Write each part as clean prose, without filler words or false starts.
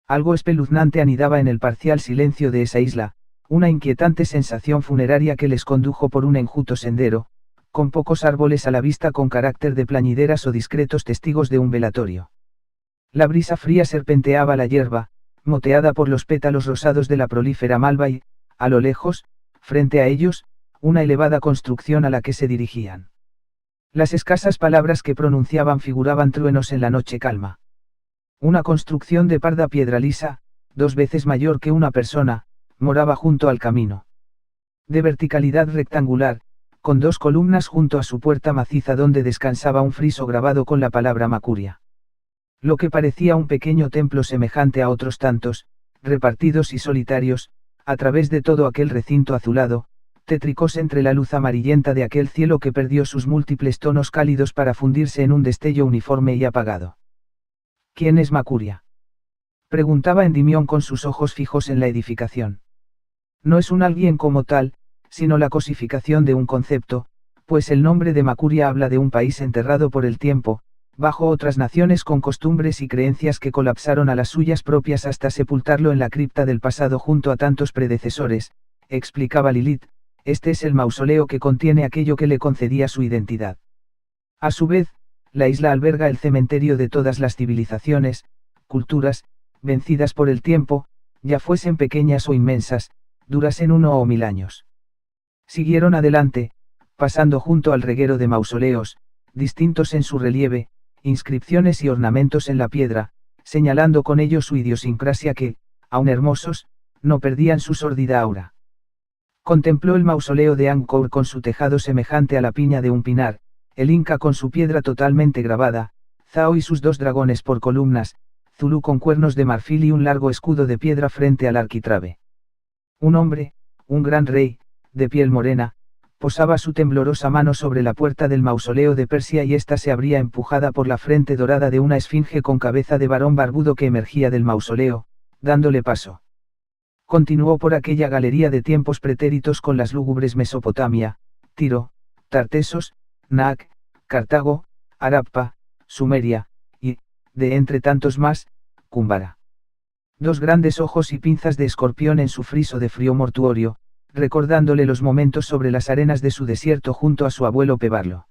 Algo espeluznante anidaba en el parcial silencio de esa isla, una inquietante sensación funeraria que les condujo por un enjuto sendero, con pocos árboles a la vista con carácter de plañideras o discretos testigos de un velatorio. La brisa fría serpenteaba la hierba, moteada por los pétalos rosados de la prolífera malva y, a lo lejos, frente a ellos, una elevada construcción a la que se dirigían. Las escasas palabras que pronunciaban figuraban truenos en la noche calma. Una construcción de parda piedra lisa, 2 veces mayor que una persona, moraba junto al camino. De verticalidad rectangular, con 2 columnas junto a su puerta maciza donde descansaba un friso grabado con la palabra Macuria. Lo que parecía un pequeño templo semejante a otros tantos, repartidos y solitarios, a través de todo aquel recinto azulado, tétricos entre la luz amarillenta de aquel cielo que perdió sus múltiples tonos cálidos para fundirse en un destello uniforme y apagado. ¿Quién es Macuria?, preguntaba Endimión con sus ojos fijos en la edificación. No es un alguien como tal, sino la cosificación de un concepto, pues el nombre de Macuria habla de un país enterrado por el tiempo, bajo otras naciones con costumbres y creencias que colapsaron a las suyas propias hasta sepultarlo en la cripta del pasado junto a tantos predecesores, explicaba Lilith. Este es el mausoleo que contiene aquello que le concedía su identidad. A su vez, la isla alberga el cementerio de todas las civilizaciones, culturas, vencidas por el tiempo, ya fuesen pequeñas o inmensas, durasen 1 o 1000 años. Siguieron adelante, pasando junto al reguero de mausoleos, distintos en su relieve, inscripciones y ornamentos en la piedra, señalando con ello su idiosincrasia que, aun hermosos, no perdían su sórdida aura. Contempló el mausoleo de Angkor con su tejado semejante a la piña de un pinar, el Inca con su piedra totalmente grabada, Zhao y sus 2 dragones por columnas, Zulú con cuernos de marfil y un largo escudo de piedra frente al arquitrabe. Un hombre, un gran rey, de piel morena, posaba su temblorosa mano sobre la puerta del mausoleo de Persia y ésta se abría empujada por la frente dorada de una esfinge con cabeza de varón barbudo que emergía del mausoleo, dándole paso. Continuó por aquella galería de tiempos pretéritos con las lúgubres Mesopotamia, Tiro, Tartesos, Naak, Cartago, Harappa, Sumeria, y, de entre tantos más, Kumbara. 2 grandes ojos y pinzas de escorpión en su friso de frío mortuorio, recordándole los momentos sobre las arenas de su desierto junto a su abuelo Pebarlo.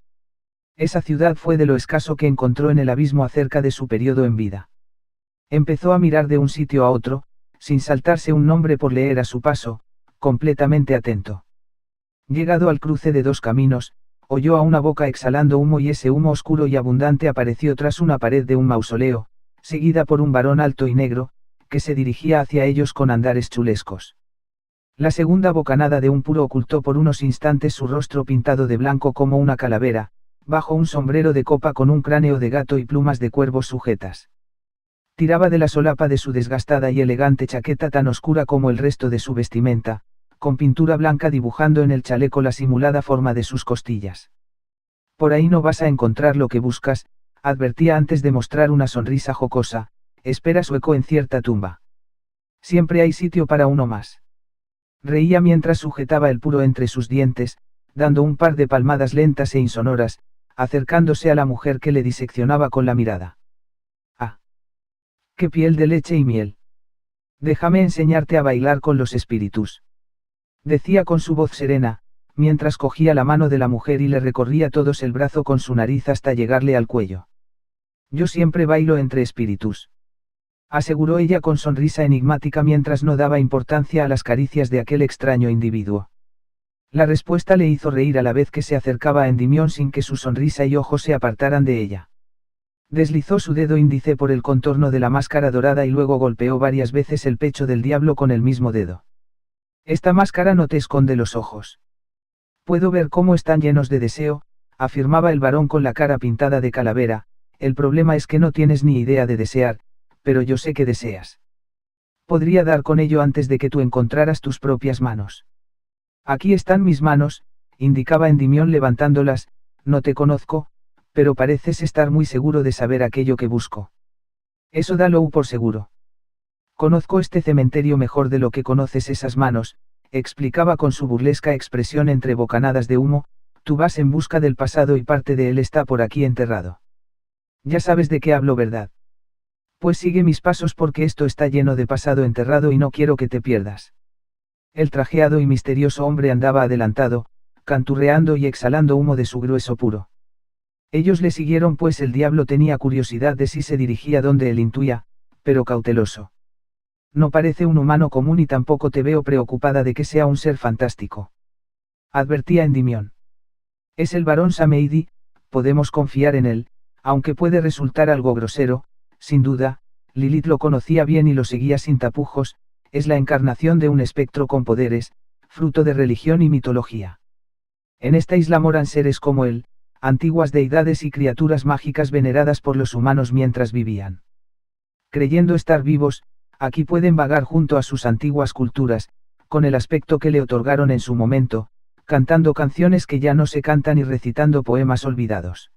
Esa ciudad fue de lo escaso que encontró en el abismo acerca de su periodo en vida. Empezó a mirar de un sitio a otro, sin saltarse un nombre por leer a su paso, completamente atento. Llegado al cruce de 2 caminos, oyó a una boca exhalando humo y ese humo oscuro y abundante apareció tras una pared de un mausoleo, seguida por un varón alto y negro, que se dirigía hacia ellos con andares chulescos. La segunda bocanada de un puro ocultó por unos instantes su rostro pintado de blanco como una calavera, bajo un sombrero de copa con un cráneo de gato y plumas de cuervos sujetas. Tiraba de la solapa de su desgastada y elegante chaqueta tan oscura como el resto de su vestimenta, con pintura blanca dibujando en el chaleco la simulada forma de sus costillas. Por ahí no vas a encontrar lo que buscas, advertía antes de mostrar una sonrisa jocosa, espera su eco en cierta tumba. Siempre hay sitio para uno más. Reía mientras sujetaba el puro entre sus dientes, dando un par de palmadas lentas e insonoras, acercándose a la mujer que le diseccionaba con la mirada. ¡Ah! ¡Qué piel de leche y miel! Déjame enseñarte a bailar con los espíritus. Decía con su voz serena, mientras cogía la mano de la mujer y le recorría todos el brazo con su nariz hasta llegarle al cuello. Yo siempre bailo entre espíritus, aseguró ella con sonrisa enigmática mientras no daba importancia a las caricias de aquel extraño individuo. La respuesta le hizo reír a la vez que se acercaba a Endymion sin que su sonrisa y ojos se apartaran de ella. Deslizó su dedo índice por el contorno de la máscara dorada y luego golpeó varias veces el pecho del diablo con el mismo dedo. Esta máscara no te esconde los ojos. Puedo ver cómo están llenos de deseo, afirmaba el varón con la cara pintada de calavera, el problema es que no tienes ni idea de desear, pero yo sé que deseas. Podría dar con ello antes de que tú encontraras tus propias manos. Aquí están mis manos, indicaba Endymion levantándolas, no te conozco, pero pareces estar muy seguro de saber aquello que busco. Eso dalo por seguro. Conozco este cementerio mejor de lo que conoces esas manos, explicaba con su burlesca expresión entre bocanadas de humo, tú vas en busca del pasado y parte de él está por aquí enterrado. Ya sabes de qué hablo, ¿verdad? Pues sigue mis pasos porque esto está lleno de pasado enterrado y no quiero que te pierdas. El trajeado y misterioso hombre andaba adelantado, canturreando y exhalando humo de su grueso puro. Ellos le siguieron pues el diablo tenía curiosidad de si se dirigía donde él intuía, pero cauteloso. No parece un humano común y tampoco te veo preocupada de que sea un ser fantástico. Advertía Endymion. Es el barón Sameidi, podemos confiar en él, aunque puede resultar algo grosero, sin duda, Lilith lo conocía bien y lo seguía sin tapujos, es la encarnación de un espectro con poderes, fruto de religión y mitología. En esta isla moran seres como él, antiguas deidades y criaturas mágicas veneradas por los humanos mientras vivían. Creyendo estar vivos, aquí pueden vagar junto a sus antiguas culturas, con el aspecto que le otorgaron en su momento, cantando canciones que ya no se cantan y recitando poemas olvidados.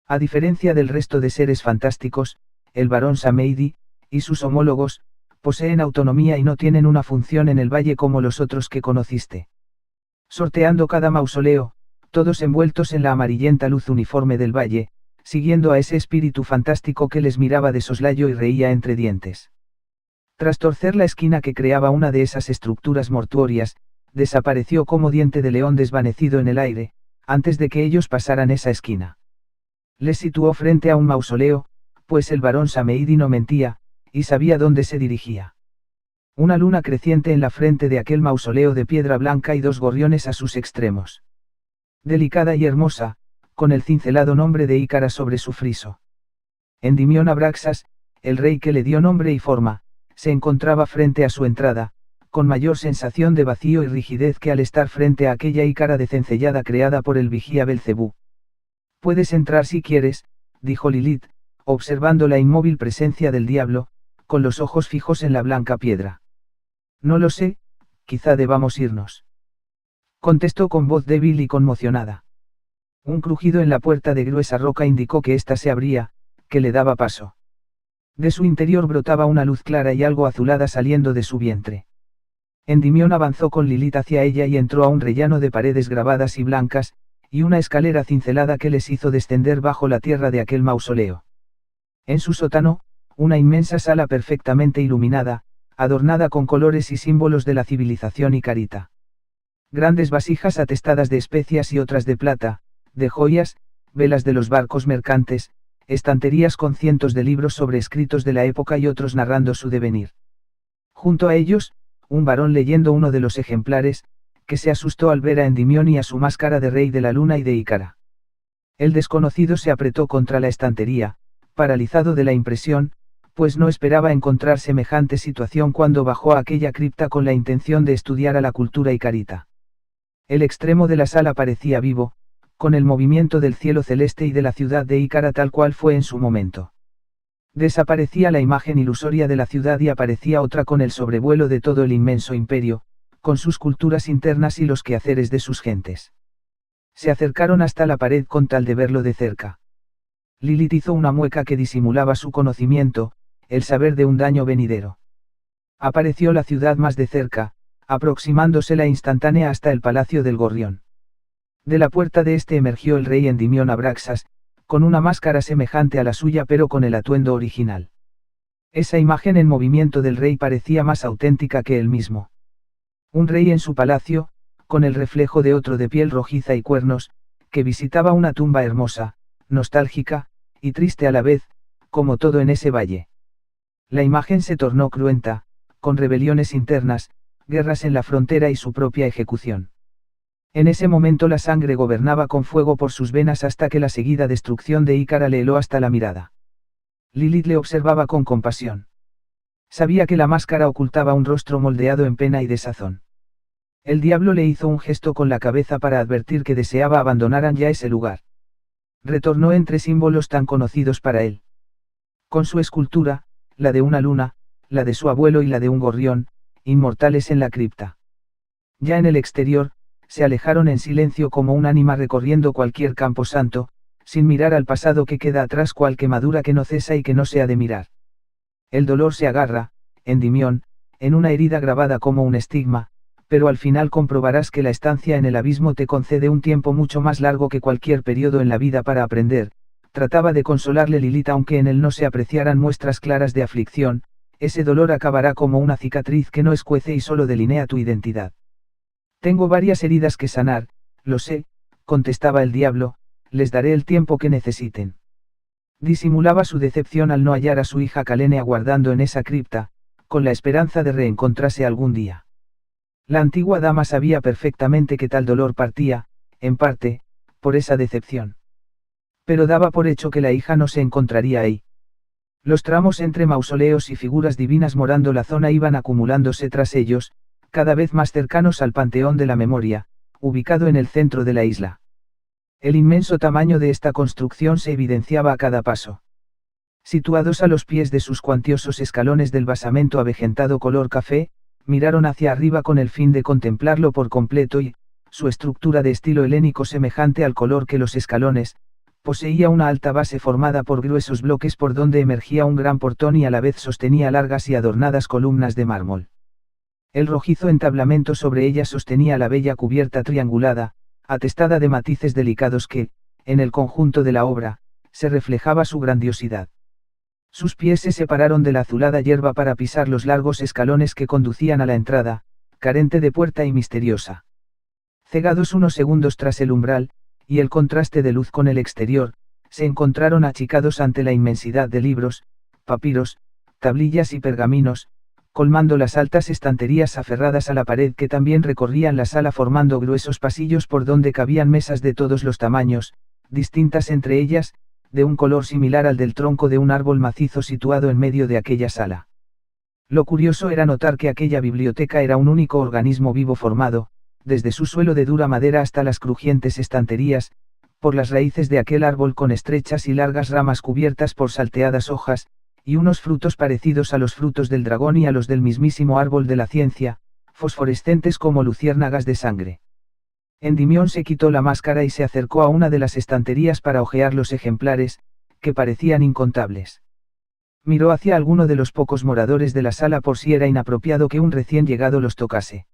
A diferencia del resto de seres fantásticos, el barón Sameidi, y sus homólogos, poseen autonomía y no tienen una función en el valle como los otros que conociste. Sorteando cada mausoleo, todos envueltos en la amarillenta luz uniforme del valle, siguiendo a ese espíritu fantástico que les miraba de soslayo y reía entre dientes. Tras torcer la esquina que creaba una de esas estructuras mortuorias, desapareció como diente de león desvanecido en el aire, antes de que ellos pasaran esa esquina. Les situó frente a un mausoleo, pues el barón Sameidi no mentía, y sabía dónde se dirigía. Una luna creciente en la frente de aquel mausoleo de piedra blanca y dos gorriones a sus extremos. Delicada y hermosa, con el cincelado nombre de Ícara sobre su friso. Endymion Abraxas, el rey que le dio nombre y forma, se encontraba frente a su entrada, con mayor sensación de vacío y rigidez que al estar frente a aquella Ícara desencellada creada por el vigía Belcebú. Puedes entrar si quieres, dijo Lilith, observando la inmóvil presencia del diablo, con los ojos fijos en la blanca piedra. No lo sé, quizá debamos irnos. Contestó con voz débil y conmocionada. Un crujido en la puerta de gruesa roca indicó que ésta se abría, que le daba paso. De su interior brotaba una luz clara y algo azulada saliendo de su vientre. Endymion avanzó con Lilith hacia ella y entró a un rellano de paredes grabadas y blancas, y una escalera cincelada que les hizo descender bajo la tierra de aquel mausoleo. En su sótano, una inmensa sala perfectamente iluminada, adornada con colores y símbolos de la civilización icarita. Grandes vasijas atestadas de especias y otras de plata, de joyas, velas de los barcos mercantes, estanterías con cientos de libros sobre escritos de la época y otros narrando su devenir. Junto a ellos, un varón leyendo uno de los ejemplares, que se asustó al ver a Endymion y a su máscara de rey de la luna y de Ícara. El desconocido se apretó contra la estantería, paralizado de la impresión, pues no esperaba encontrar semejante situación cuando bajó a aquella cripta con la intención de estudiar a la cultura icarita. El extremo de la sala parecía vivo, con el movimiento del cielo celeste y de la ciudad de Ícara tal cual fue en su momento. Desaparecía la imagen ilusoria de la ciudad y aparecía otra con el sobrevuelo de todo el inmenso imperio, con sus culturas internas y los quehaceres de sus gentes. Se acercaron hasta la pared con tal de verlo de cerca. Lilith hizo una mueca que disimulaba su conocimiento, el saber de un daño venidero. Apareció la ciudad más de cerca, aproximándose la instantánea hasta el palacio del Gorrión. De la puerta de este emergió el rey Endymion Abraxas, con una máscara semejante a la suya pero con el atuendo original. Esa imagen en movimiento del rey parecía más auténtica que él mismo. Un rey en su palacio, con el reflejo de otro de piel rojiza y cuernos, que visitaba una tumba hermosa, nostálgica, y triste a la vez, como todo en ese valle. La imagen se tornó cruenta, con rebeliones internas, guerras en la frontera y su propia ejecución. En ese momento la sangre gobernaba con fuego por sus venas hasta que la seguida destrucción de Ícara le heló hasta la mirada. Lilith le observaba con compasión. Sabía que la máscara ocultaba un rostro moldeado en pena y desazón. El diablo le hizo un gesto con la cabeza para advertir que deseaba abandonaran ya ese lugar. Retornó entre símbolos tan conocidos para él. Con su escultura, la de una luna, la de su abuelo y la de un gorrión, inmortales en la cripta. Ya en el exterior, se alejaron en silencio como un ánima recorriendo cualquier camposanto, sin mirar al pasado que queda atrás cual quemadura que no cesa y que no se ha de mirar. El dolor se agarra, Endimión, en una herida grabada como un estigma, pero al final comprobarás que la estancia en el abismo te concede un tiempo mucho más largo que cualquier periodo en la vida para aprender. Trataba de consolarle Lilith aunque en él no se apreciaran muestras claras de aflicción, ese dolor acabará como una cicatriz que no escuece y solo delinea tu identidad. Tengo varias heridas que sanar, lo sé, contestaba el diablo, les daré el tiempo que necesiten. Disimulaba su decepción al no hallar a su hija Kalene aguardando en esa cripta, con la esperanza de reencontrarse algún día. La antigua dama sabía perfectamente que tal dolor partía, en parte, por esa decepción. Pero daba por hecho que la hija no se encontraría ahí. Los tramos entre mausoleos y figuras divinas morando la zona iban acumulándose tras ellos, cada vez más cercanos al Panteón de la Memoria, ubicado en el centro de la isla. El inmenso tamaño de esta construcción se evidenciaba a cada paso. Situados a los pies de sus cuantiosos escalones del basamento avejentado color café, miraron hacia arriba con el fin de contemplarlo por completo y, su estructura de estilo helénico semejante al color que los escalones, poseía una alta base formada por gruesos bloques por donde emergía un gran portón y a la vez sostenía largas y adornadas columnas de mármol. El rojizo entablamento sobre ella sostenía la bella cubierta triangulada, atestada de matices delicados que, en el conjunto de la obra, se reflejaba su grandiosidad. Sus pies se separaron de la azulada hierba para pisar los largos escalones que conducían a la entrada, carente de puerta y misteriosa. Cegados unos segundos tras el umbral, y el contraste de luz con el exterior, se encontraron achicados ante la inmensidad de libros, papiros, tablillas y pergaminos, colmando las altas estanterías aferradas a la pared que también recorrían la sala formando gruesos pasillos por donde cabían mesas de todos los tamaños, distintas entre ellas, de un color similar al del tronco de un árbol macizo situado en medio de aquella sala. Lo curioso era notar que aquella biblioteca era un único organismo vivo formado, desde su suelo de dura madera hasta las crujientes estanterías, por las raíces de aquel árbol con estrechas y largas ramas cubiertas por salteadas hojas, y unos frutos parecidos a los frutos del dragón y a los del mismísimo árbol de la ciencia, fosforescentes como luciérnagas de sangre. Endimión se quitó la máscara y se acercó a una de las estanterías para hojear los ejemplares, que parecían incontables. Miró hacia alguno de los pocos moradores de la sala por si era inapropiado que un recién llegado los tocase.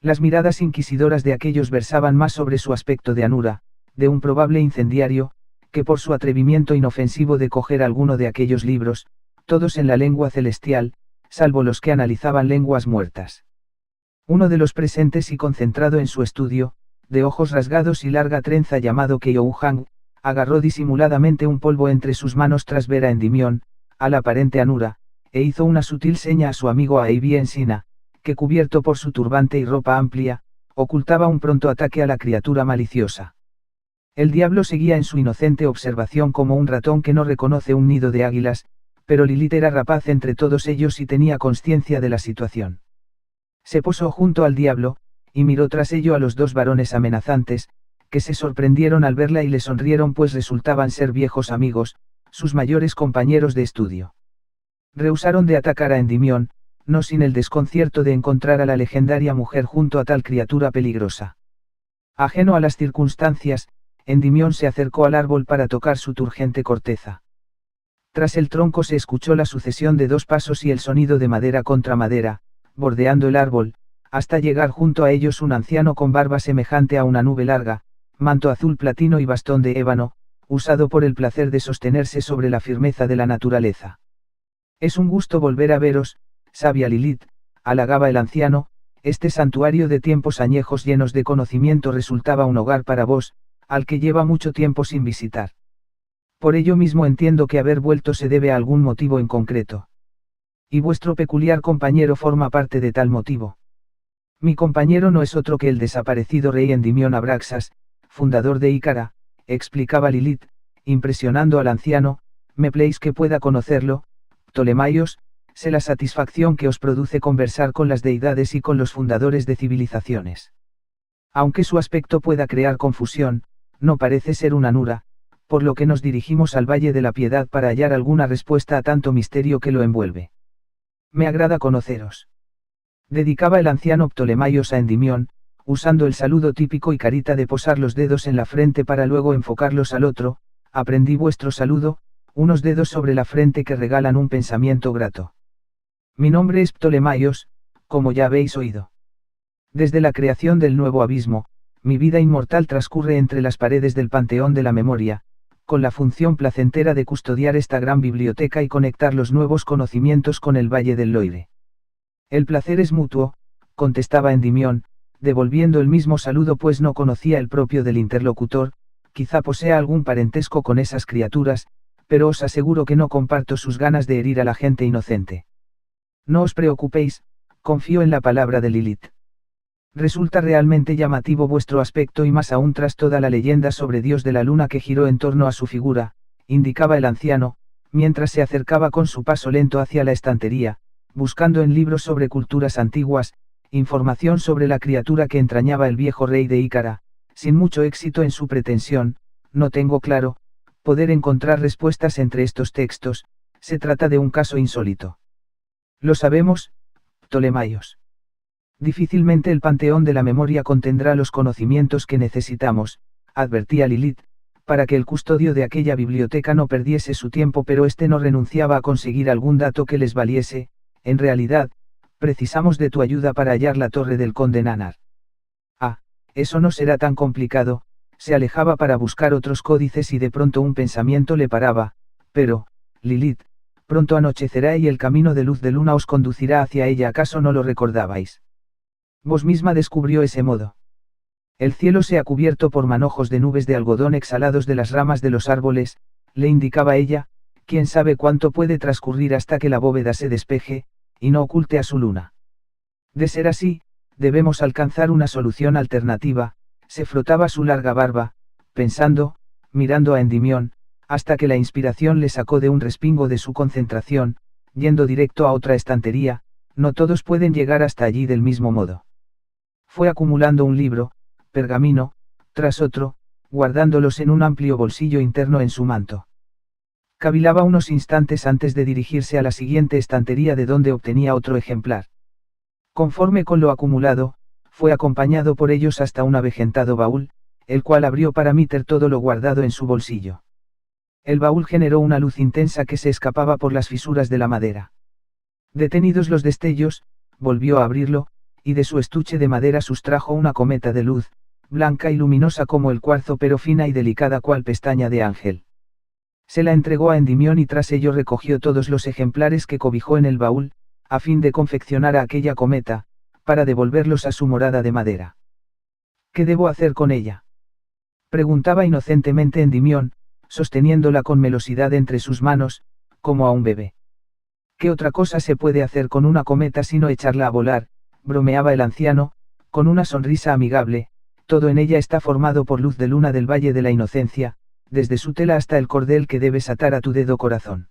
Las miradas inquisidoras de aquellos versaban más sobre su aspecto de anura, de un probable incendiario, que por su atrevimiento inofensivo de coger alguno de aquellos libros, todos en la lengua celestial, salvo los que analizaban lenguas muertas. Uno de los presentes y concentrado en su estudio, de ojos rasgados y larga trenza llamado Keyouhang, agarró disimuladamente un polvo entre sus manos tras ver a Endimión, a la aparente anura, e hizo una sutil seña a su amigo Aibi Ensina, que cubierto por su turbante y ropa amplia, ocultaba un pronto ataque a la criatura maliciosa. El diablo seguía en su inocente observación como un ratón que no reconoce un nido de águilas, pero Lilith era rapaz entre todos ellos y tenía consciencia de la situación. Se posó junto al diablo, y miró tras ello a los dos varones amenazantes, que se sorprendieron al verla y le sonrieron pues resultaban ser viejos amigos, sus mayores compañeros de estudio. Rehusaron de atacar a Endimión, no sin el desconcierto de encontrar a la legendaria mujer junto a tal criatura peligrosa. Ajeno a las circunstancias, Endimión se acercó al árbol para tocar su turgente corteza. Tras el tronco se escuchó la sucesión de dos pasos y el sonido de madera contra madera, bordeando el árbol, hasta llegar junto a ellos un anciano con barba semejante a una nube larga, manto azul platino y bastón de ébano, usado por el placer de sostenerse sobre la firmeza de la naturaleza. Es un gusto volver a veros, sabia Lilith, halagaba el anciano, este santuario de tiempos añejos llenos de conocimiento resultaba un hogar para vos, al que lleva mucho tiempo sin visitar. Por ello mismo entiendo que haber vuelto se debe a algún motivo en concreto. Y vuestro peculiar compañero forma parte de tal motivo. Mi compañero no es otro que el desaparecido rey Endimión Abraxas, fundador de Ícara, explicaba Lilith, impresionando al anciano, me pléis que pueda conocerlo, Ptolemaios, sé la satisfacción que os produce conversar con las deidades y con los fundadores de civilizaciones. Aunque su aspecto pueda crear confusión, no parece ser una nura, por lo que nos dirigimos al Valle de la Piedad para hallar alguna respuesta a tanto misterio que lo envuelve. Me agrada conoceros. Dedicaba el anciano Ptolemaios a Endimión, usando el saludo típico y carita de posar los dedos en la frente para luego enfocarlos al otro, aprendí vuestro saludo, unos dedos sobre la frente que regalan un pensamiento grato. Mi nombre es Ptolemaios, como ya habéis oído. Desde la creación del nuevo abismo, mi vida inmortal transcurre entre las paredes del Panteón de la Memoria, con la función placentera de custodiar esta gran biblioteca y conectar los nuevos conocimientos con el Valle del Loire. El placer es mutuo, contestaba Endimión, devolviendo el mismo saludo pues no conocía el propio del interlocutor, quizá posea algún parentesco con esas criaturas, pero os aseguro que no comparto sus ganas de herir a la gente inocente. No os preocupéis, confío en la palabra de Lilith. Resulta realmente llamativo vuestro aspecto y más aún tras toda la leyenda sobre Dios de la Luna que giró en torno a su figura, indicaba el anciano, mientras se acercaba con su paso lento hacia la estantería, buscando en libros sobre culturas antiguas, información sobre la criatura que entrañaba el viejo rey de Ícara, sin mucho éxito en su pretensión, no tengo claro, poder encontrar respuestas entre estos textos, se trata de un caso insólito. Lo sabemos, Ptolemaios. Difícilmente el Panteón de la Memoria contendrá los conocimientos que necesitamos, advertía Lilith, para que el custodio de aquella biblioteca no perdiese su tiempo, pero éste no renunciaba a conseguir algún dato que les valiese. En realidad, precisamos de tu ayuda para hallar la torre del conde Nanar. Ah, eso no será tan complicado. Se alejaba para buscar otros códices y de pronto un pensamiento le paraba, pero, Lilith, pronto anochecerá y el camino de luz de luna os conducirá hacia ella, ¿acaso no lo recordabais? Vos misma descubrió ese modo. El cielo se ha cubierto por manojos de nubes de algodón exhalados de las ramas de los árboles, le indicaba ella, quién sabe cuánto puede transcurrir hasta que la bóveda se despeje, y no oculte a su luna. De ser así, debemos alcanzar una solución alternativa. Se frotaba su larga barba, pensando, mirando a Endimión, hasta que la inspiración le sacó de un respingo de su concentración, yendo directo a otra estantería. No todos pueden llegar hasta allí del mismo modo. Fue acumulando un libro, pergamino, tras otro, guardándolos en un amplio bolsillo interno en su manto. Cavilaba unos instantes antes de dirigirse a la siguiente estantería de donde obtenía otro ejemplar. Conforme con lo acumulado, fue acompañado por ellos hasta un avejentado baúl, el cual abrió para meter todo lo guardado en su bolsillo. El baúl generó una luz intensa que se escapaba por las fisuras de la madera. Detenidos los destellos, volvió a abrirlo, y de su estuche de madera sustrajo una cometa de luz, blanca y luminosa como el cuarzo pero fina y delicada cual pestaña de ángel. Se la entregó a Endimión y tras ello recogió todos los ejemplares que cobijó en el baúl, a fin de confeccionar a aquella cometa, para devolverlos a su morada de madera. ¿Qué debo hacer con ella?, preguntaba inocentemente Endimión, sosteniéndola con melosidad entre sus manos, como a un bebé. ¿Qué otra cosa se puede hacer con una cometa sino echarla a volar?, bromeaba el anciano, con una sonrisa amigable. Todo en ella está formado por luz de luna del Valle de la Inocencia, desde su tela hasta el cordel que debes atar a tu dedo corazón.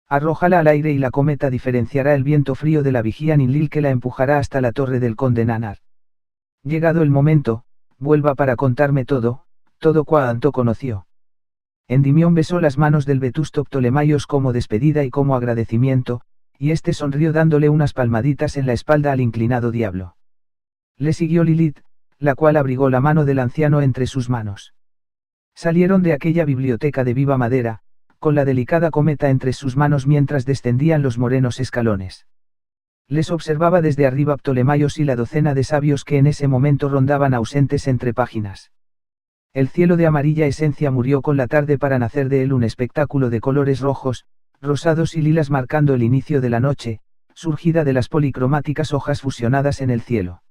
Arrójala al aire y la cometa diferenciará el viento frío de la vigía Ninlil que la empujará hasta la torre del conde Nanar. Llegado el momento, vuelva para contarme todo cuanto conoció. Endimión besó las manos del vetusto Ptolemaios como despedida y como agradecimiento, y éste sonrió dándole unas palmaditas en la espalda al inclinado diablo. Le siguió Lilith, la cual abrigó la mano del anciano entre sus manos. Salieron de aquella biblioteca de viva madera, con la delicada cometa entre sus manos mientras descendían los morenos escalones. Les observaba desde arriba Ptolemaios y la docena de sabios que en ese momento rondaban ausentes entre páginas. El cielo de amarilla esencia murió con la tarde para nacer de él un espectáculo de colores rojos, rosados y lilas marcando el inicio de la noche, surgida de las policromáticas hojas fusionadas en el cielo.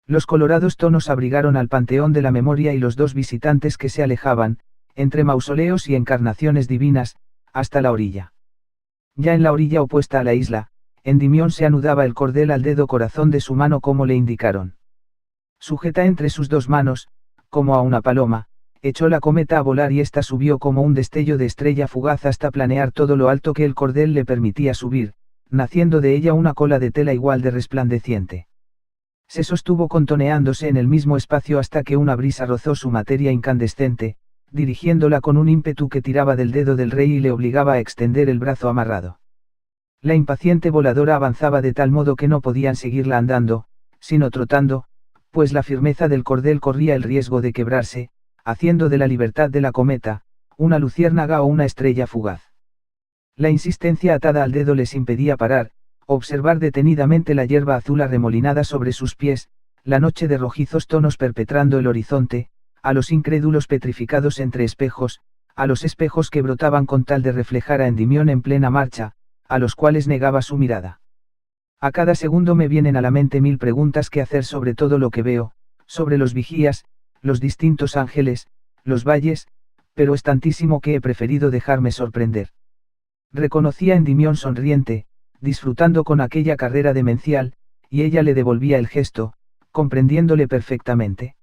Los colorados tonos abrigaron al Panteón de la Memoria y los dos visitantes que se alejaban, entre mausoleos y encarnaciones divinas, hasta la orilla. Ya en la orilla opuesta a la isla, Endimión se anudaba el cordel al dedo corazón de su mano como le indicaron. Sujeta entre sus dos manos, como a una paloma, echó la cometa a volar y ésta subió como un destello de estrella fugaz hasta planear todo lo alto que el cordel le permitía subir, naciendo de ella una cola de tela igual de resplandeciente. Se sostuvo contoneándose en el mismo espacio hasta que una brisa rozó su materia incandescente, dirigiéndola con un ímpetu que tiraba del dedo del rey y le obligaba a extender el brazo amarrado. La impaciente voladora avanzaba de tal modo que no podían seguirla andando, sino trotando, pues la firmeza del cordel corría el riesgo de quebrarse, haciendo de la libertad de la cometa, una luciérnaga o una estrella fugaz. La insistencia atada al dedo les impedía parar, observar detenidamente la hierba azul arremolinada sobre sus pies, la noche de rojizos tonos perpetrando el horizonte, a los incrédulos petrificados entre espejos, a los espejos que brotaban con tal de reflejar a Endimión en plena marcha, a los cuales negaba su mirada. A cada segundo me vienen a la mente mil preguntas que hacer sobre todo lo que veo, sobre los vigías, los distintos ángeles, los valles, pero es tantísimo que he preferido dejarme sorprender. Reconocía a Endimión sonriente, disfrutando con aquella carrera demencial, y ella le devolvía el gesto, comprendiéndole perfectamente.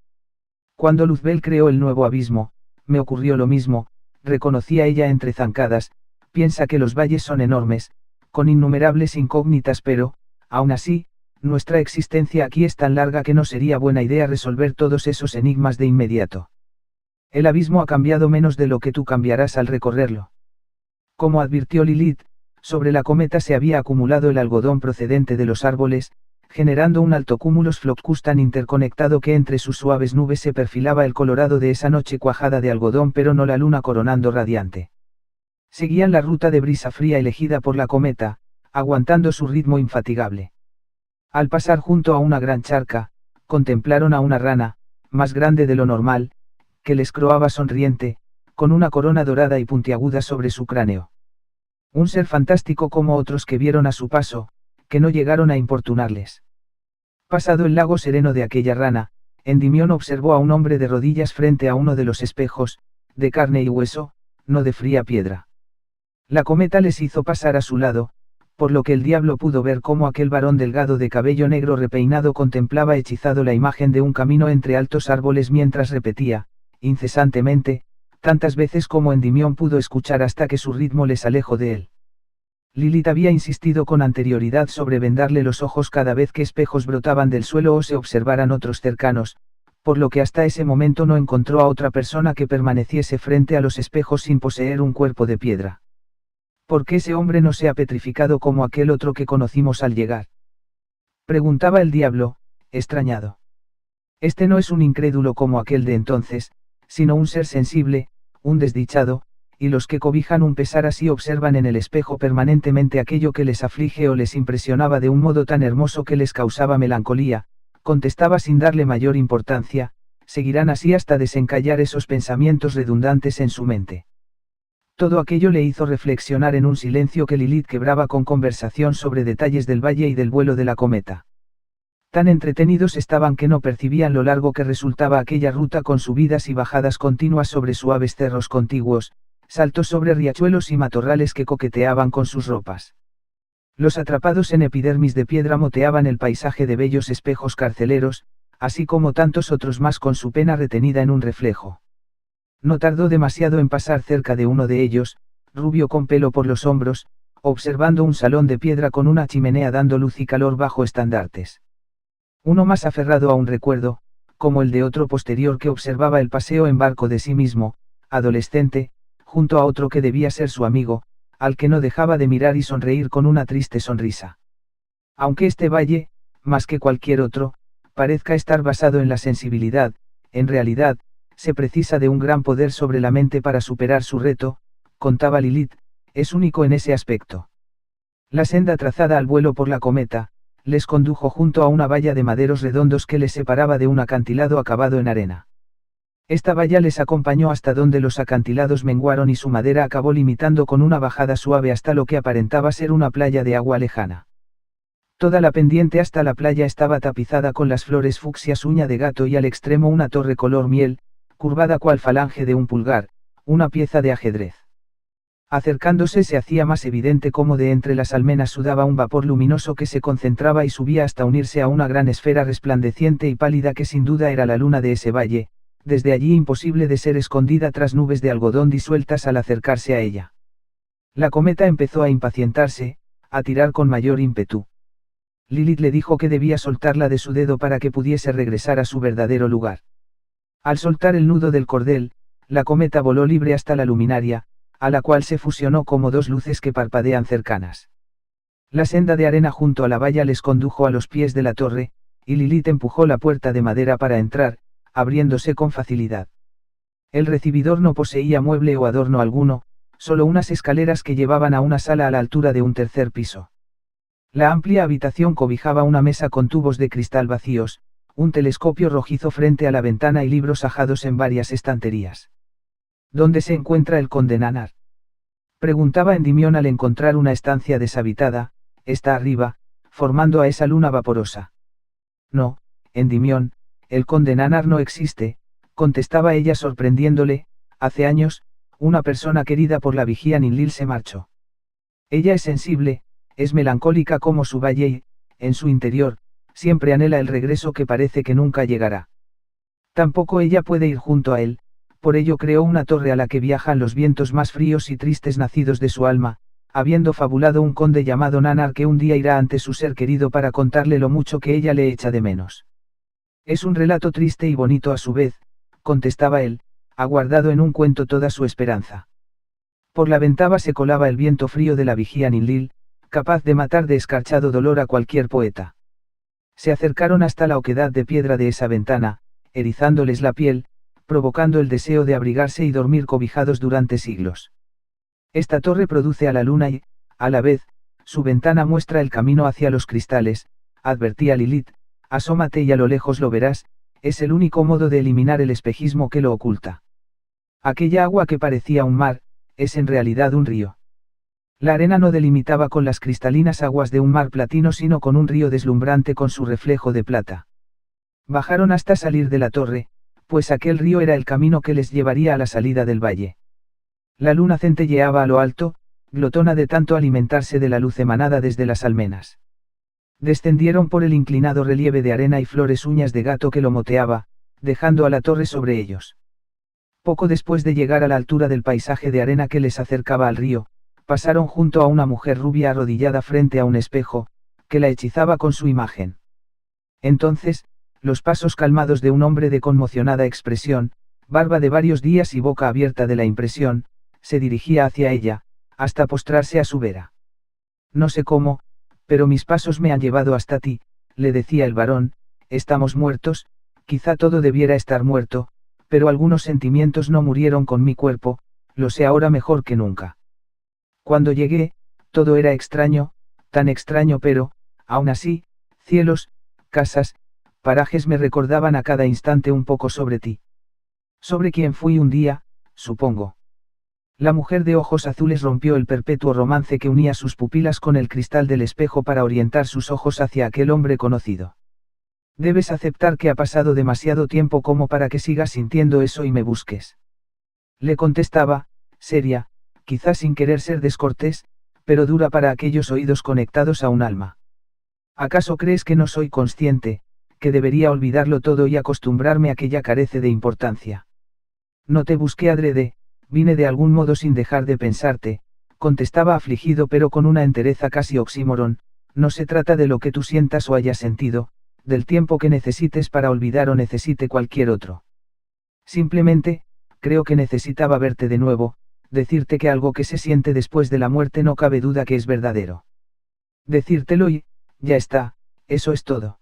Cuando Luzbel creó el nuevo abismo, me ocurrió lo mismo, reconocía ella entre zancadas, piensa que los valles son enormes, con innumerables incógnitas pero, aún así, nuestra existencia aquí es tan larga que no sería buena idea resolver todos esos enigmas de inmediato. El abismo ha cambiado menos de lo que tú cambiarás al recorrerlo. Como advirtió Lilith, sobre la cometa se había acumulado el algodón procedente de los árboles, generando un alto cúmulos flocus tan interconectado que entre sus suaves nubes se perfilaba el colorado de esa noche cuajada de algodón pero no la luna coronando radiante. Seguían la ruta de brisa fría elegida por la cometa, aguantando su ritmo infatigable. Al pasar junto a una gran charca, contemplaron a una rana, más grande de lo normal, que les croaba sonriente, con una corona dorada y puntiaguda sobre su cráneo. Un ser fantástico como otros que vieron a su paso, que no llegaron a importunarles. Pasado el lago sereno de aquella rana, Endimión observó a un hombre de rodillas frente a uno de los espejos, de carne y hueso, no de fría piedra. La cometa les hizo pasar a su lado, por lo que el diablo pudo ver cómo aquel varón delgado de cabello negro repeinado contemplaba hechizado la imagen de un camino entre altos árboles mientras repetía, incesantemente, tantas veces como Endimión pudo escuchar hasta que su ritmo les alejó de él. Lilith había insistido con anterioridad sobre vendarle los ojos cada vez que espejos brotaban del suelo o se observaran otros cercanos, por lo que hasta ese momento no encontró a otra persona que permaneciese frente a los espejos sin poseer un cuerpo de piedra. ¿Por qué ese hombre no se ha petrificado como aquel otro que conocimos al llegar? Preguntaba el diablo, extrañado. Este no es un incrédulo como aquel de entonces, sino un ser sensible, un desdichado, y los que cobijan un pesar así observan en el espejo permanentemente aquello que les aflige o les impresionaba de un modo tan hermoso que les causaba melancolía, contestaba sin darle mayor importancia, seguirán así hasta desencallar esos pensamientos redundantes en su mente. Todo aquello le hizo reflexionar en un silencio que Lilith quebraba con conversación sobre detalles del valle y del vuelo de la cometa. Tan entretenidos estaban que no percibían lo largo que resultaba aquella ruta con subidas y bajadas continuas sobre suaves cerros contiguos, saltos sobre riachuelos y matorrales que coqueteaban con sus ropas. Los atrapados en epidermis de piedra moteaban el paisaje de bellos espejos carceleros, así como tantos otros más con su pena retenida en un reflejo. No tardó demasiado en pasar cerca de uno de ellos, rubio con pelo por los hombros, observando un salón de piedra con una chimenea dando luz y calor bajo estandartes. Uno más aferrado a un recuerdo, como el de otro posterior que observaba el paseo en barco de sí mismo, adolescente, junto a otro que debía ser su amigo, al que no dejaba de mirar y sonreír con una triste sonrisa. Aunque este valle, más que cualquier otro, parezca estar basado en la sensibilidad, en realidad, se precisa de un gran poder sobre la mente para superar su reto, contaba Lilith, es único en ese aspecto. La senda trazada al vuelo por la cometa, les condujo junto a una valla de maderos redondos que les separaba de un acantilado acabado en arena. Esta valla les acompañó hasta donde los acantilados menguaron y su madera acabó limitando con una bajada suave hasta lo que aparentaba ser una playa de agua lejana. Toda la pendiente hasta la playa estaba tapizada con las flores fucsias uña de gato y al extremo una torre color miel, curvada cual falange de un pulgar, una pieza de ajedrez. Acercándose se hacía más evidente cómo de entre las almenas sudaba un vapor luminoso que se concentraba y subía hasta unirse a una gran esfera resplandeciente y pálida que sin duda era la luna de ese valle, desde allí imposible de ser escondida tras nubes de algodón disueltas al acercarse a ella. La cometa empezó a impacientarse, a tirar con mayor ímpetu. Lilith le dijo que debía soltarla de su dedo para que pudiese regresar a su verdadero lugar. Al soltar el nudo del cordel, la cometa voló libre hasta la luminaria, a la cual se fusionó como dos luces que parpadean cercanas. La senda de arena junto a la valla les condujo a los pies de la torre, y Lilith empujó la puerta de madera para entrar, abriéndose con facilidad. El recibidor no poseía mueble o adorno alguno, solo unas escaleras que llevaban a una sala a la altura de un tercer piso. La amplia habitación cobijaba una mesa con tubos de cristal vacíos, un telescopio rojizo frente a la ventana y libros ajados en varias estanterías. ¿Dónde se encuentra el conde Nanar? Preguntaba Endimión al encontrar una estancia deshabitada. Está arriba, formando a esa luna vaporosa. No, Endimión, el conde Nanar no existe, contestaba ella sorprendiéndole. Hace años, una persona querida por la vigía Ninlil se marchó. Ella es sensible, es melancólica como su valle y, en su interior, siempre anhela el regreso que parece que nunca llegará. Tampoco ella puede ir junto a él, por ello creó una torre a la que viajan los vientos más fríos y tristes nacidos de su alma, habiendo fabulado un conde llamado Nanar que un día irá ante su ser querido para contarle lo mucho que ella le echa de menos. Es un relato triste y bonito a su vez, contestaba él, ha guardado en un cuento toda su esperanza. Por la ventana se colaba el viento frío de la vigía Ninlil, capaz de matar de escarchado dolor a cualquier poeta. Se acercaron hasta la oquedad de piedra de esa ventana, erizándoles la piel, provocando el deseo de abrigarse y dormir cobijados durante siglos. Esta torre produce a la luna y, a la vez, su ventana muestra el camino hacia los cristales, advertía Lilith, asómate y a lo lejos lo verás, es el único modo de eliminar el espejismo que lo oculta. Aquella agua que parecía un mar, es en realidad un río. La arena no delimitaba con las cristalinas aguas de un mar platino sino con un río deslumbrante con su reflejo de plata. Bajaron hasta salir de la torre, pues aquel río era el camino que les llevaría a la salida del valle. La luna centelleaba a lo alto, glotona de tanto alimentarse de la luz emanada desde las almenas. Descendieron por el inclinado relieve de arena y flores uñas de gato que lo moteaba, dejando a la torre sobre ellos. Poco después de llegar a la altura del paisaje de arena que les acercaba al río, pasaron junto a una mujer rubia arrodillada frente a un espejo, que la hechizaba con su imagen. Entonces, los pasos calmados de un hombre de conmocionada expresión, barba de varios días y boca abierta de la impresión, se dirigía hacia ella, hasta postrarse a su vera. No sé cómo, pero mis pasos me han llevado hasta ti, le decía el varón, estamos muertos, quizá todo debiera estar muerto, pero algunos sentimientos no murieron con mi cuerpo, lo sé ahora mejor que nunca. Cuando llegué, todo era extraño, tan extraño pero, aún así, cielos, casas, parajes me recordaban a cada instante un poco sobre ti. Sobre quién fui un día, supongo. La mujer de ojos azules rompió el perpetuo romance que unía sus pupilas con el cristal del espejo para orientar sus ojos hacia aquel hombre conocido. Debes aceptar que ha pasado demasiado tiempo como para que sigas sintiendo eso y me busques. Le contestaba, seria, quizás sin querer ser descortés, pero dura para aquellos oídos conectados a un alma. ¿Acaso crees que no soy consciente, que debería olvidarlo todo y acostumbrarme a que ya carece de importancia? No te busqué adrede, vine de algún modo sin dejar de pensarte, contestaba afligido pero con una entereza casi oxímoron, no se trata de lo que tú sientas o hayas sentido, del tiempo que necesites para olvidar o necesite cualquier otro. Simplemente, creo que necesitaba verte de nuevo, decirte que algo que se siente después de la muerte no cabe duda que es verdadero. Decírtelo y, ya está, eso es todo.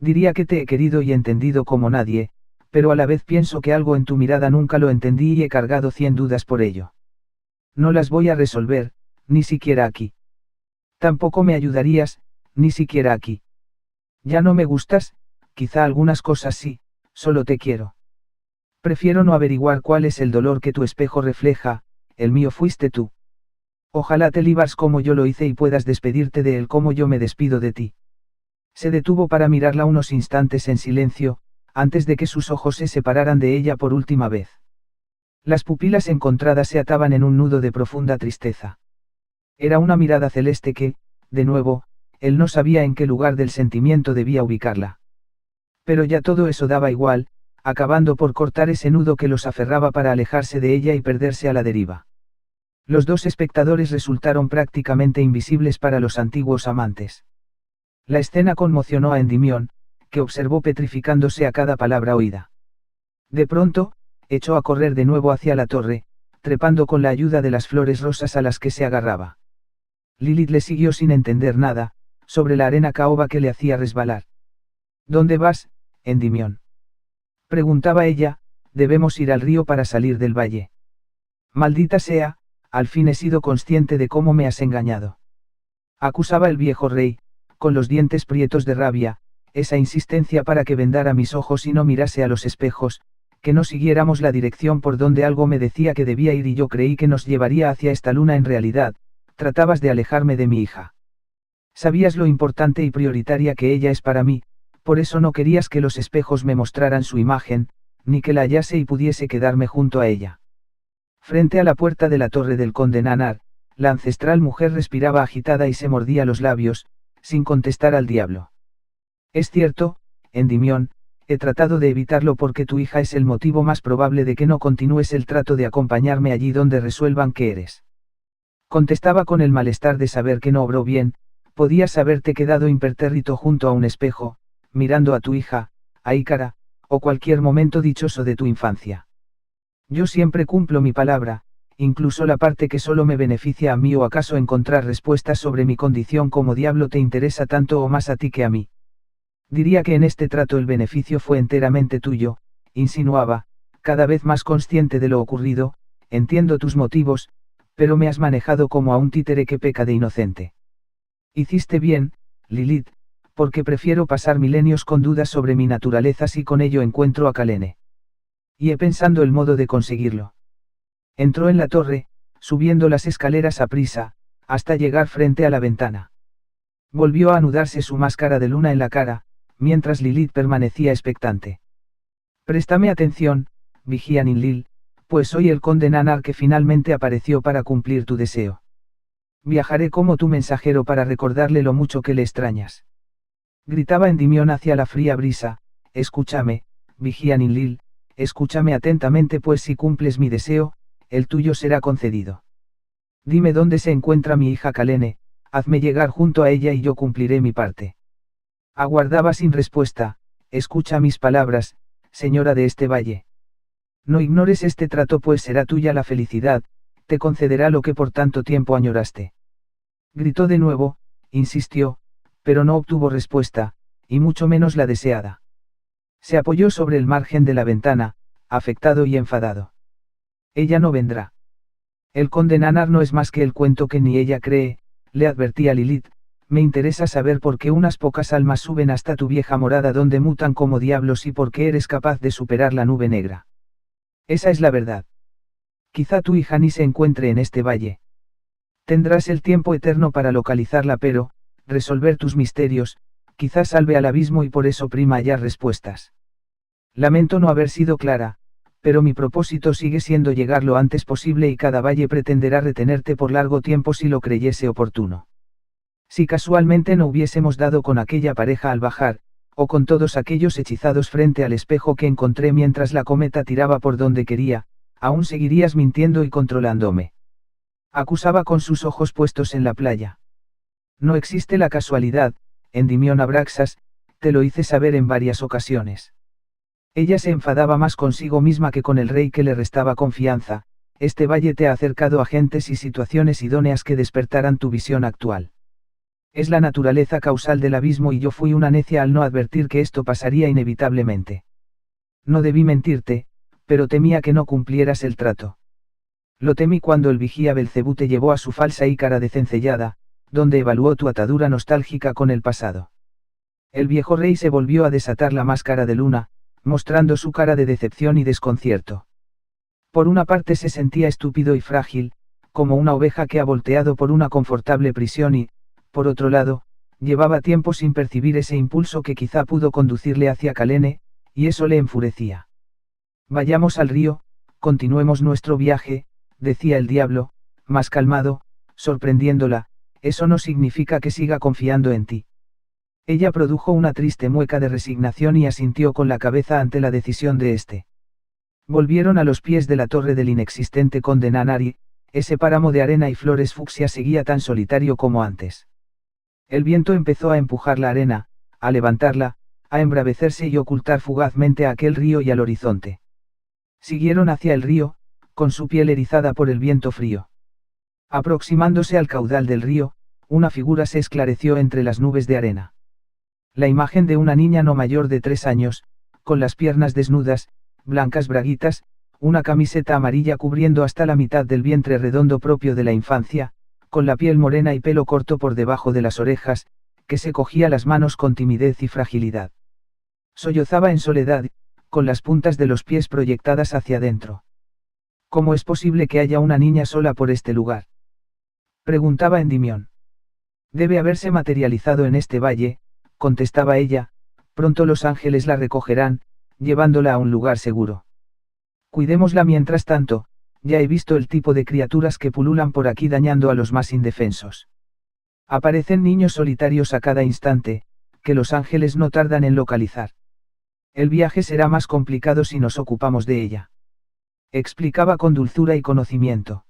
Diría que te he querido y entendido como nadie, pero a la vez pienso que algo en tu mirada nunca lo entendí y he cargado 100 dudas por ello. No las voy a resolver, ni siquiera aquí. Tampoco me ayudarías, ni siquiera aquí. Ya no me gustas, quizá algunas cosas sí, solo te quiero. Prefiero no averiguar cuál es el dolor que tu espejo refleja, el mío fuiste tú. Ojalá te libres como yo lo hice y puedas despedirte de él como yo me despido de ti. Se detuvo para mirarla unos instantes en silencio, antes de que sus ojos se separaran de ella por última vez. Las pupilas encontradas se ataban en un nudo de profunda tristeza. Era una mirada celeste que, de nuevo, él no sabía en qué lugar del sentimiento debía ubicarla. Pero ya todo eso daba igual, acabando por cortar ese nudo que los aferraba para alejarse de ella y perderse a la deriva. Los dos espectadores resultaron prácticamente invisibles para los antiguos amantes. La escena conmocionó a Endimión, que observó petrificándose a cada palabra oída. De pronto, echó a correr de nuevo hacia la torre, trepando con la ayuda de las flores rosas a las que se agarraba. Lilith le siguió sin entender nada, sobre la arena caoba que le hacía resbalar. ¿Dónde vas, Endimión? Preguntaba ella, debemos ir al río para salir del valle. Maldita sea, al fin he sido consciente de cómo me has engañado. acusaba el viejo rey, con los dientes prietos de rabia, esa insistencia para que vendara mis ojos y no mirase a los espejos, que no siguiéramos la dirección por donde algo me decía que debía ir y yo creí que nos llevaría hacia esta luna. En realidad, tratabas de alejarme de mi hija. Sabías lo importante y prioritaria que ella es para mí, por eso no querías que los espejos me mostraran su imagen, ni que la hallase y pudiese quedarme junto a ella. Frente a la puerta de la torre del conde Nanar, la ancestral mujer respiraba agitada y se mordía los labios, sin contestar al diablo. Es cierto, Endymion, he tratado de evitarlo porque tu hija es el motivo más probable de que no continúes el trato de acompañarme allí donde resuelvan que eres. Contestaba con el malestar de saber que no obró bien. Podías haberte quedado impertérrito junto a un espejo, mirando a tu hija, a Ícara, o cualquier momento dichoso de tu infancia. Yo siempre cumplo mi palabra, incluso la parte que solo me beneficia a mí. ¿O acaso encontrar respuestas sobre mi condición como diablo te interesa tanto o más a ti que a mí? Diría que en este trato el beneficio fue enteramente tuyo, insinuaba, cada vez más consciente de lo ocurrido. Entiendo tus motivos, pero me has manejado como a un títere que peca de inocente. Hiciste bien, Lilith, porque prefiero pasar milenios con dudas sobre mi naturaleza si con ello encuentro a Kalene. Y he pensado el modo de conseguirlo. Entró en la torre, subiendo las escaleras a prisa, hasta llegar frente a la ventana. Volvió a anudarse su máscara de luna en la cara, mientras Lilith permanecía expectante. Préstame atención, Vigía Ninlil, pues soy el conde Nanar que finalmente apareció para cumplir tu deseo. Viajaré como tu mensajero para recordarle lo mucho que le extrañas. Gritaba Endymion hacia la fría brisa, escúchame, Vigía Ninlil, escúchame atentamente, pues si cumples mi deseo, el tuyo será concedido. Dime dónde se encuentra mi hija Kalene, hazme llegar junto a ella y yo cumpliré mi parte. Aguardaba sin respuesta. Escucha mis palabras, señora de este valle. No ignores este trato, pues será tuya la felicidad, te concederá lo que por tanto tiempo añoraste. Gritó de nuevo, insistió, pero no obtuvo respuesta, y mucho menos la deseada. Se apoyó sobre el margen de la ventana, afectado y enfadado. Ella no vendrá. El conde Nanar no es más que el cuento que ni ella cree, le advertía Lilith. Me interesa saber por qué unas pocas almas suben hasta tu vieja morada donde mutan como diablos y por qué eres capaz de superar la nube negra. Esa es la verdad. Quizá tu hija ni se encuentre en este valle. Tendrás el tiempo eterno para localizarla, pero, resolver tus misterios, quizás salve al abismo y por eso prima hallar respuestas. Lamento no haber sido clara, pero mi propósito sigue siendo llegar lo antes posible y cada valle pretenderá retenerte por largo tiempo si lo creyese oportuno. Si casualmente no hubiésemos dado con aquella pareja al bajar, o con todos aquellos hechizados frente al espejo que encontré mientras la cometa tiraba por donde quería, aún seguirías mintiendo y controlándome. Acusaba con sus ojos puestos en la playa. No existe la casualidad, Endymion Abraxas, te lo hice saber en varias ocasiones. Ella se enfadaba más consigo misma que con el rey, que le restaba confianza. Este valle te ha acercado a gentes y situaciones idóneas que despertarán tu visión actual. Es la naturaleza causal del abismo y yo fui una necia al no advertir que esto pasaría inevitablemente. No debí mentirte, pero temía que no cumplieras el trato. Lo temí cuando el vigía Belcebú te llevó a su falsa Ícara desencellada, donde evaluó tu atadura nostálgica con el pasado. El viejo rey se volvió a desatar la máscara de luna, mostrando su cara de decepción y desconcierto. Por una parte se sentía estúpido y frágil, como una oveja que ha volteado por una confortable prisión y, por otro lado, llevaba tiempo sin percibir ese impulso que quizá pudo conducirle hacia Kalene, y eso le enfurecía. Vayamos al río, continuemos nuestro viaje, decía el diablo, más calmado, sorprendiéndola, eso no significa que siga confiando en ti. Ella produjo una triste mueca de resignación y asintió con la cabeza ante la decisión de éste. Volvieron a los pies de la torre del inexistente conde Nanar y, ese páramo de arena y flores fucsia seguía tan solitario como antes. El viento empezó a empujar la arena, a levantarla, a embravecerse y ocultar fugazmente a aquel río y al horizonte. Siguieron hacia el río, con su piel erizada por el viento frío. Aproximándose al caudal del río, una figura se esclareció entre las nubes de arena. La imagen de una niña no mayor de 3 años, con las piernas desnudas, blancas braguitas, una camiseta amarilla cubriendo hasta la mitad del vientre redondo propio de la infancia, con la piel morena y pelo corto por debajo de las orejas, que se cogía las manos con timidez y fragilidad. Sollozaba en soledad, con las puntas de los pies proyectadas hacia adentro. ¿Cómo es posible que haya una niña sola por este lugar?, preguntaba Endymion. Debe haberse materializado en este valle, contestaba ella, pronto los ángeles la recogerán, llevándola a un lugar seguro. Cuidémosla mientras tanto, ya he visto el tipo de criaturas que pululan por aquí dañando a los más indefensos. Aparecen niños solitarios a cada instante, que los ángeles no tardan en localizar. El viaje será más complicado si nos ocupamos de ella. Explicaba con dulzura y conocimiento.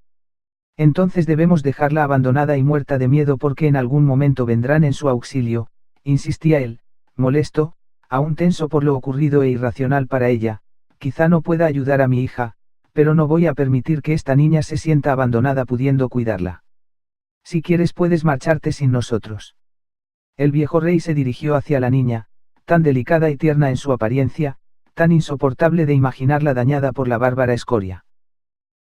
Entonces debemos dejarla abandonada y muerta de miedo porque en algún momento vendrán en su auxilio, insistía él, molesto, aún tenso por lo ocurrido e irracional para ella. Quizá no pueda ayudar a mi hija, pero no voy a permitir que esta niña se sienta abandonada pudiendo cuidarla. Si quieres puedes marcharte sin nosotros. El viejo rey se dirigió hacia la niña, tan delicada y tierna en su apariencia, tan insoportable de imaginarla dañada por la bárbara escoria.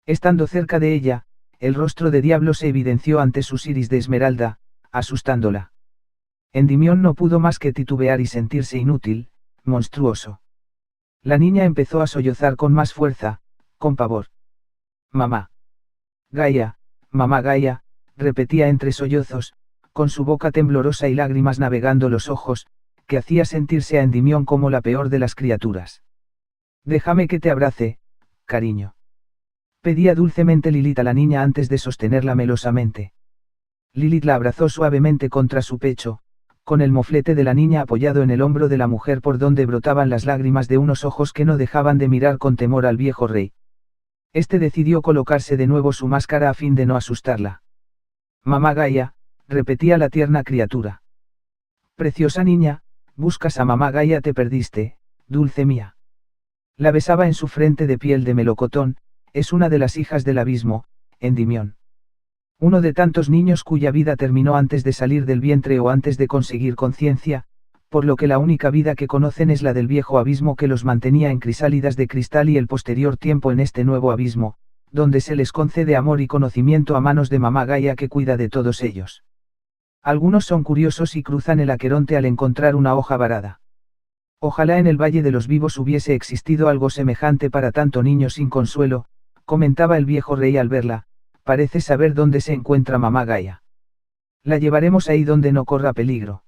Estando cerca de ella, el rostro de diablo se evidenció ante sus iris de esmeralda, asustándola. Endymion no pudo más que titubear y sentirse inútil, monstruoso. La niña empezó a sollozar con más fuerza, con pavor. Mamá Gaia, repetía entre sollozos, con su boca temblorosa y lágrimas navegando los ojos, que hacía sentirse a Endymion como la peor de las criaturas. Déjame que te abrace, cariño. Pedía dulcemente Lilith a la niña antes de sostenerla melosamente. Lilith la abrazó suavemente contra su pecho, con el moflete de la niña apoyado en el hombro de la mujer por donde brotaban las lágrimas de unos ojos que no dejaban de mirar con temor al viejo rey. Este decidió colocarse de nuevo su máscara a fin de no asustarla. Mamá Gaia, repetía la tierna criatura. Preciosa niña, buscas a mamá Gaia, te perdiste, dulce mía. La besaba en su frente de piel de melocotón. Es una de las hijas del abismo, Endymion. Uno de tantos niños cuya vida terminó antes de salir del vientre o antes de conseguir conciencia, por lo que la única vida que conocen es la del viejo abismo que los mantenía en crisálidas de cristal y el posterior tiempo en este nuevo abismo, donde se les concede amor y conocimiento a manos de mamá Gaia que cuida de todos ellos. Algunos son curiosos y cruzan el Aqueronte al encontrar una hoja varada. Ojalá en el Valle de los Vivos hubiese existido algo semejante para tanto niño sin consuelo, comentaba el viejo rey al verla, parece saber dónde se encuentra mamá Gaia. La llevaremos ahí donde no corra peligro.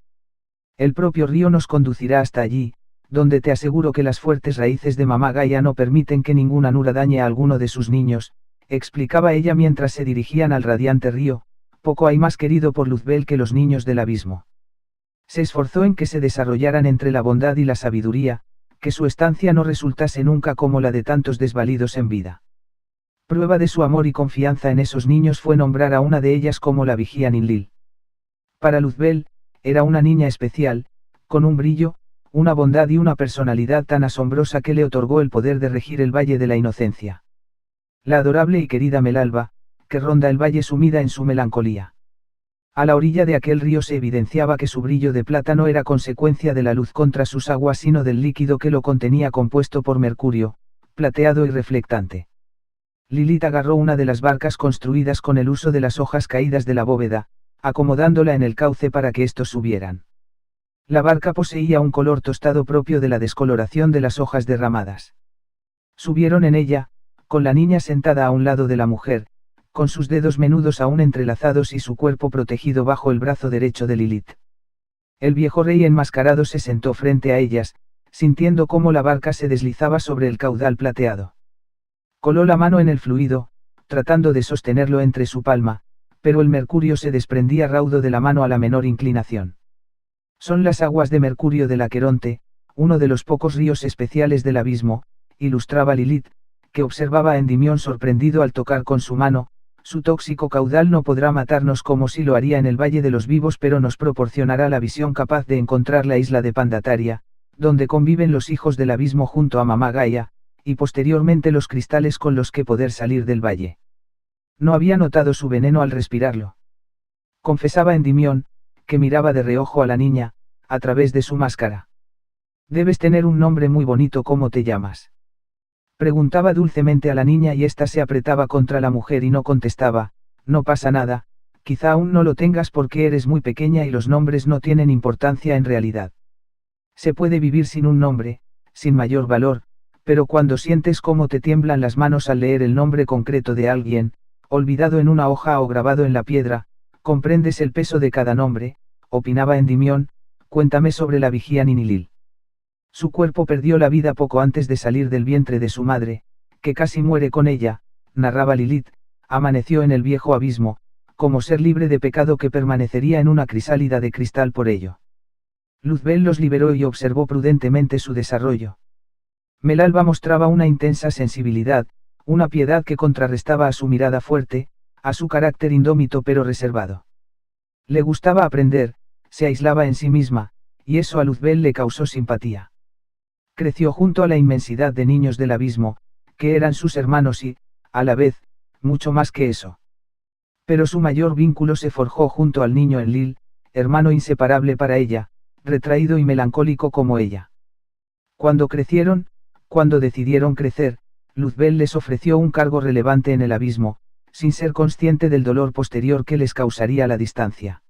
El propio río nos conducirá hasta allí, donde te aseguro que las fuertes raíces de mamá Gaia no permiten que ninguna nura dañe a alguno de sus niños, explicaba ella mientras se dirigían al radiante río. Poco hay más querido por Luzbel que los niños del abismo. Se esforzó en que se desarrollaran entre la bondad y la sabiduría, que su estancia no resultase nunca como la de tantos desvalidos en vida. Prueba de su amor y confianza en esos niños fue nombrar a una de ellas como la vigía Ninlil. Para Luzbel, era una niña especial, con un brillo, una bondad y una personalidad tan asombrosa que le otorgó el poder de regir el Valle de la Inocencia. La adorable y querida Melalba, que ronda el valle sumida en su melancolía. A la orilla de aquel río se evidenciaba que su brillo de plata no era consecuencia de la luz contra sus aguas sino del líquido que lo contenía compuesto por mercurio, plateado y reflectante. Lilith agarró una de las barcas construidas con el uso de las hojas caídas de la bóveda, acomodándola en el cauce para que éstos subieran. La barca poseía un color tostado propio de la descoloración de las hojas derramadas. Subieron en ella, con la niña sentada a un lado de la mujer, con sus dedos menudos aún entrelazados y su cuerpo protegido bajo el brazo derecho de Lilith. El viejo rey enmascarado se sentó frente a ellas, sintiendo cómo la barca se deslizaba sobre el caudal plateado. Coló la mano en el fluido, tratando de sostenerlo entre su palma, pero el mercurio se desprendía raudo de la mano a la menor inclinación. Son las aguas de mercurio del Aqueronte, uno de los pocos ríos especiales del abismo, ilustraba Lilith, que observaba a Endymion sorprendido al tocar con su mano. Su tóxico caudal no podrá matarnos como si lo haría en el Valle de los Vivos, pero nos proporcionará la visión capaz de encontrar la isla de Pandataria, donde conviven los hijos del abismo junto a mamá Gaia, y posteriormente los cristales con los que poder salir del valle. No había notado su veneno al respirarlo. Confesaba Endymion, que miraba de reojo a la niña, a través de su máscara. Debes tener un nombre muy bonito. ¿Cómo te llamas?, preguntaba dulcemente a la niña y ésta se apretaba contra la mujer y no contestaba. No pasa nada, Quizá aún no lo tengas porque eres muy pequeña y los nombres no tienen importancia en realidad. Se puede vivir sin un nombre, sin mayor valor, pero cuando sientes cómo te tiemblan las manos al leer el nombre concreto de alguien, olvidado en una hoja o grabado en la piedra, comprendes el peso de cada nombre, opinaba Endymion. Cuéntame sobre la vigía Ninilil. Su cuerpo perdió la vida poco antes de salir del vientre de su madre, que casi muere con ella, narraba Lilith, amaneció en el viejo abismo, como ser libre de pecado que permanecería en una crisálida de cristal por ello. Luzbel los liberó y observó prudentemente su desarrollo. Melalba mostraba una intensa sensibilidad, una piedad que contrarrestaba a su mirada fuerte, a su carácter indómito pero reservado. Le gustaba aprender, se aislaba en sí misma, y eso a Luzbel le causó simpatía. Creció junto a la inmensidad de niños del abismo, que eran sus hermanos y, a la vez, mucho más que eso. Pero su mayor vínculo se forjó junto al niño Enlil, hermano inseparable para ella, retraído y melancólico como ella. Cuando crecieron, cuando decidieron crecer, Luzbel les ofreció un cargo relevante en el abismo, sin ser consciente del dolor posterior que les causaría la distancia.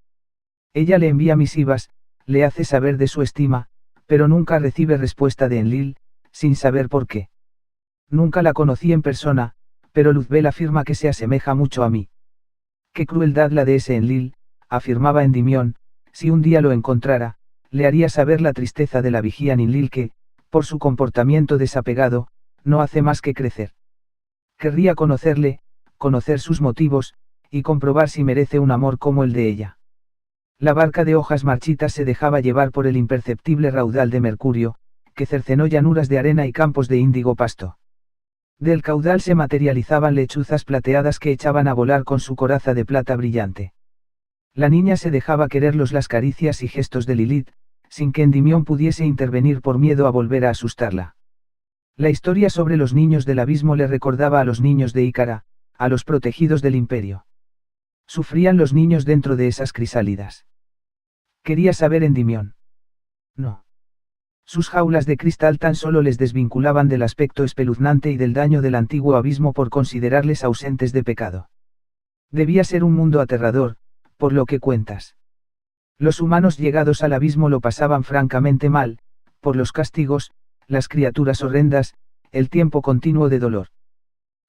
Ella le envía misivas, le hace saber de su estima, pero nunca recibe respuesta de Enlil, sin saber por qué. Nunca la conocí en persona, pero Luzbel afirma que se asemeja mucho a mí. Qué crueldad la de ese Enlil, afirmaba Endymion, si un día lo encontrara, le haría saber la tristeza de la vigía Ninilil que, por su comportamiento desapegado, no hace más que crecer. Querría conocerle, conocer sus motivos, y comprobar si merece un amor como el de ella. La barca de hojas marchitas se dejaba llevar por el imperceptible raudal de mercurio, que cercenó llanuras de arena y campos de índigo pasto. Del caudal se materializaban lechuzas plateadas que echaban a volar con su coraza de plata brillante. La niña se dejaba querer las caricias y gestos de Lilith, sin que Endymion pudiese intervenir por miedo a volver a asustarla. La historia sobre los niños del abismo le recordaba a los niños de Ícara, a los protegidos del imperio. Sufrían los niños dentro de esas crisálidas. Quería saber Endymion. No. Sus jaulas de cristal tan solo les desvinculaban del aspecto espeluznante y del daño del antiguo abismo por considerarles ausentes de pecado. Debía ser un mundo aterrador, por lo que cuentas. Los humanos llegados al abismo lo pasaban francamente mal, por los castigos, las criaturas horrendas, el tiempo continuo de dolor.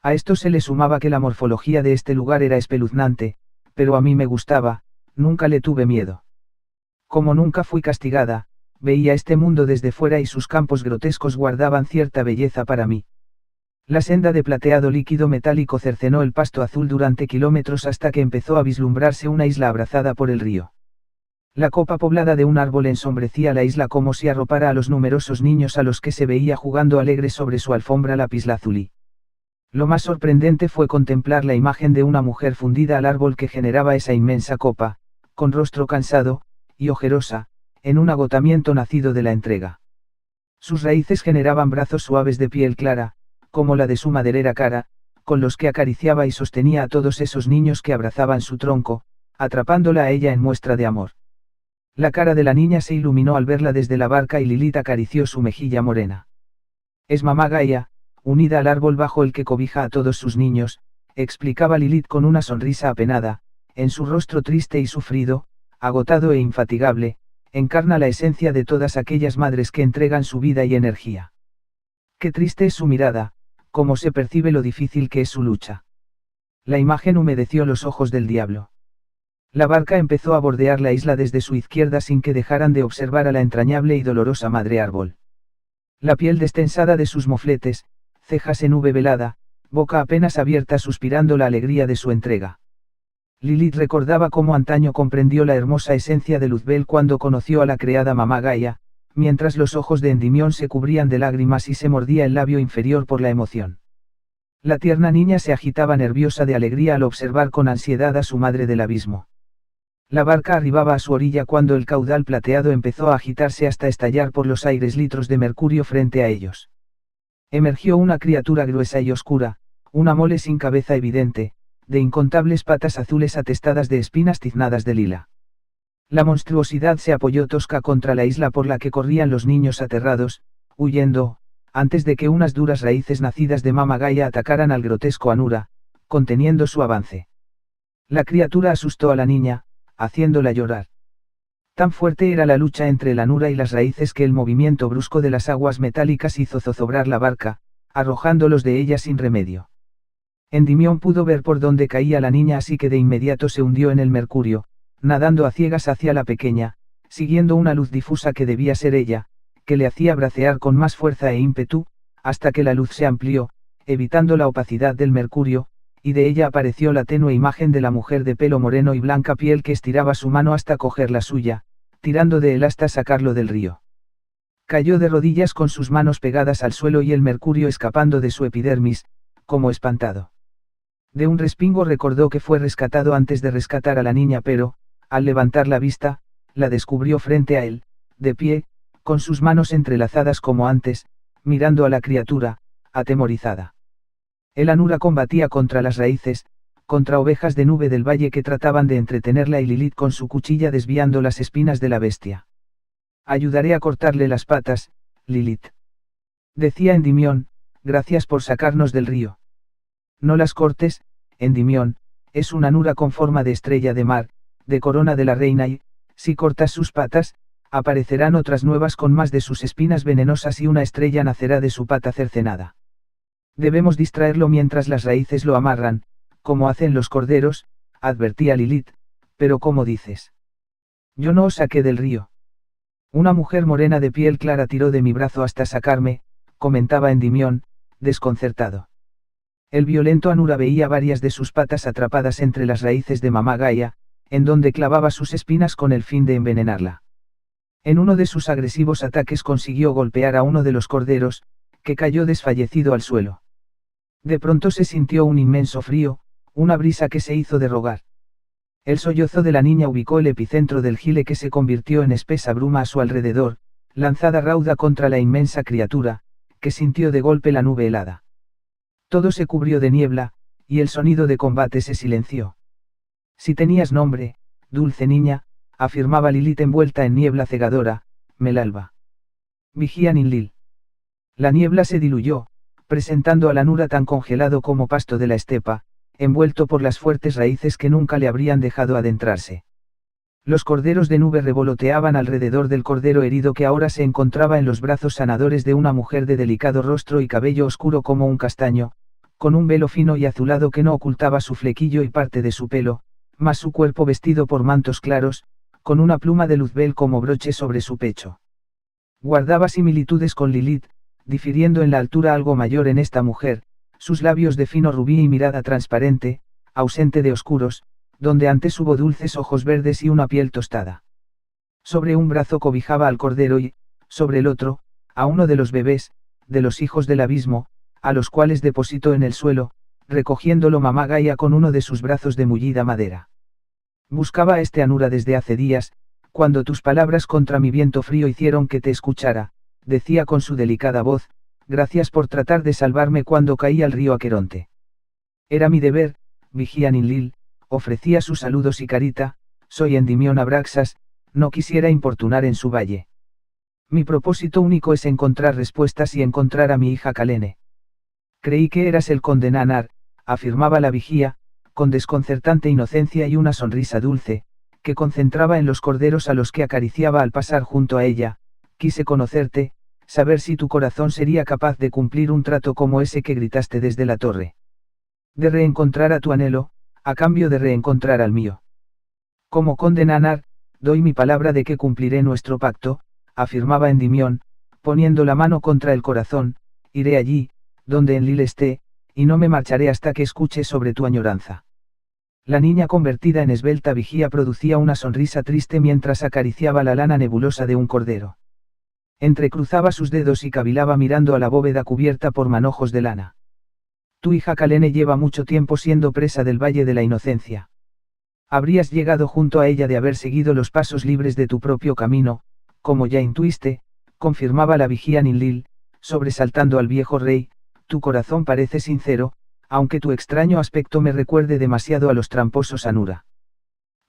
A esto se le sumaba que la morfología de este lugar era espeluznante, pero a mí me gustaba, nunca le tuve miedo. Como nunca fui castigada, veía este mundo desde fuera y sus campos grotescos guardaban cierta belleza para mí. La senda de plateado líquido metálico cercenó el pasto azul durante kilómetros hasta que empezó a vislumbrarse una isla abrazada por el río. La copa poblada de un árbol ensombrecía la isla como si arropara a los numerosos niños a los que se veía jugando alegres sobre su alfombra lapislázuli. Lo más sorprendente fue contemplar la imagen de una mujer fundida al árbol que generaba esa inmensa copa, con rostro cansado, y ojerosa, en un agotamiento nacido de la entrega. Sus raíces generaban brazos suaves de piel clara, como la de su maderera cara, con los que acariciaba y sostenía a todos esos niños que abrazaban su tronco, atrapándola a ella en muestra de amor. La cara de la niña se iluminó al verla desde la barca y Lilith acarició su mejilla morena. Es mamá Gaia, unida al árbol bajo el que cobija a todos sus niños, explicaba Lilith con una sonrisa apenada, en su rostro triste y sufrido, agotado e infatigable, encarna la esencia de todas aquellas madres que entregan su vida y energía. Qué triste es su mirada, cómo se percibe lo difícil que es su lucha. La imagen humedeció los ojos del diablo. La barca empezó a bordear la isla desde su izquierda sin que dejaran de observar a la entrañable y dolorosa madre árbol. La piel destensada de sus mofletes, cejas en V velada, boca apenas abierta suspirando la alegría de su entrega. Lilith recordaba cómo antaño comprendió la hermosa esencia de Luzbel cuando conoció a la creada mamá Gaia, mientras los ojos de Endymion se cubrían de lágrimas y se mordía el labio inferior por la emoción. La tierna niña se agitaba nerviosa de alegría al observar con ansiedad a su madre del abismo. La barca arribaba a su orilla cuando el caudal plateado empezó a agitarse hasta estallar por los aires litros de mercurio frente a ellos. Emergió una criatura gruesa y oscura, una mole sin cabeza evidente, de incontables patas azules atestadas de espinas tiznadas de lila. La monstruosidad se apoyó tosca contra la isla por la que corrían los niños aterrados, huyendo, antes de que unas duras raíces nacidas de Mama Gaia atacaran al grotesco Anura, conteniendo su avance. La criatura asustó a la niña, haciéndola llorar. Tan fuerte era la lucha entre el Anura y las raíces que el movimiento brusco de las aguas metálicas hizo zozobrar la barca, arrojándolos de ella sin remedio. Endimión pudo ver por dónde caía la niña, así que de inmediato se hundió en el mercurio, nadando a ciegas hacia la pequeña, siguiendo una luz difusa que debía ser ella, que le hacía bracear con más fuerza e ímpetu, hasta que la luz se amplió, evitando la opacidad del mercurio, y de ella apareció la tenue imagen de la mujer de pelo moreno y blanca piel que estiraba su mano hasta coger la suya, tirando de él hasta sacarlo del río. Cayó de rodillas con sus manos pegadas al suelo y el mercurio escapando de su epidermis, como espantado. De un respingo recordó que fue rescatado antes de rescatar a la niña, pero, al levantar la vista, la descubrió frente a él, de pie, con sus manos entrelazadas como antes, mirando a la criatura, atemorizada. El Anura combatía contra las raíces, contra ovejas de nube del valle que trataban de entretenerla y Lilith con su cuchilla desviando las espinas de la bestia. Ayudaré a cortarle las patas, Lilith. Decía Endimión, gracias por sacarnos del río. No las cortes, Endimión, es un Anura con forma de estrella de mar, de corona de la reina y, si cortas sus patas, aparecerán otras nuevas con más de sus espinas venenosas y una estrella nacerá de su pata cercenada. Debemos distraerlo mientras las raíces lo amarran, como hacen los corderos, advertía Lilith, pero ¿cómo dices? Yo no os saqué del río. Una mujer morena de piel clara tiró de mi brazo hasta sacarme, comentaba Endimión, desconcertado. El violento Anura veía varias de sus patas atrapadas entre las raíces de Mamá Gaia, en donde clavaba sus espinas con el fin de envenenarla. En uno de sus agresivos ataques consiguió golpear a uno de los corderos, que cayó desfallecido al suelo. De pronto se sintió un inmenso frío, una brisa que se hizo de rogar. El sollozo de la niña ubicó el epicentro del gile que se convirtió en espesa bruma a su alrededor, lanzada rauda contra la inmensa criatura, que sintió de golpe la nube helada. Todo se cubrió de niebla, y el sonido de combate se silenció. Si tenías nombre, dulce niña, afirmaba Lilith envuelta en niebla cegadora, Melalba. Vigía Ninlil. La niebla se diluyó, presentando al Anura tan congelado como pasto de la estepa, envuelto por las fuertes raíces que nunca le habrían dejado adentrarse. Los corderos de nube revoloteaban alrededor del cordero herido que ahora se encontraba en los brazos sanadores de una mujer de delicado rostro y cabello oscuro como un castaño, con un velo fino y azulado que no ocultaba su flequillo y parte de su pelo, más su cuerpo vestido por mantos claros, con una pluma de luzbel como broche sobre su pecho. Guardaba similitudes con Lilith, difiriendo en la altura algo mayor en esta mujer, sus labios de fino rubí y mirada transparente, ausente de oscuros, donde antes hubo dulces ojos verdes y una piel tostada. Sobre un brazo cobijaba al cordero y, sobre el otro, a uno de los bebés, de los hijos del abismo, a los cuales depositó en el suelo, recogiéndolo Mamá Gaia con uno de sus brazos de mullida madera. Buscaba a este Anura desde hace días, cuando tus palabras contra mi viento frío hicieron que te escuchara, decía con su delicada voz, gracias por tratar de salvarme cuando caí al río Aqueronte. Era mi deber, Vigía Ninlil, ofrecía sus saludos y carita, soy Endimión Abraxas, no quisiera importunar en su valle. Mi propósito único es encontrar respuestas y encontrar a mi hija Kalene. Creí que eras el conde Nanar, afirmaba la vigía, con desconcertante inocencia y una sonrisa dulce, que concentraba en los corderos a los que acariciaba al pasar junto a ella, quise conocerte, saber si tu corazón sería capaz de cumplir un trato como ese que gritaste desde la torre. De reencontrar a tu anhelo, a cambio de reencontrar al mío. Como conde Nanar, doy mi palabra de que cumpliré nuestro pacto, afirmaba Endimión, poniendo la mano contra el corazón, iré allí, donde Enlil esté, y no me marcharé hasta que escuche sobre tu añoranza. La niña convertida en esbelta vigía producía una sonrisa triste mientras acariciaba la lana nebulosa de un cordero. Entrecruzaba sus dedos y cavilaba mirando a la bóveda cubierta por manojos de lana. Tu hija Kalene lleva mucho tiempo siendo presa del Valle de la Inocencia. Habrías llegado junto a ella de haber seguido los pasos libres de tu propio camino, como ya intuiste, confirmaba la vigía Ninlil, sobresaltando al viejo rey, tu corazón parece sincero, aunque tu extraño aspecto me recuerde demasiado a los tramposos Anura.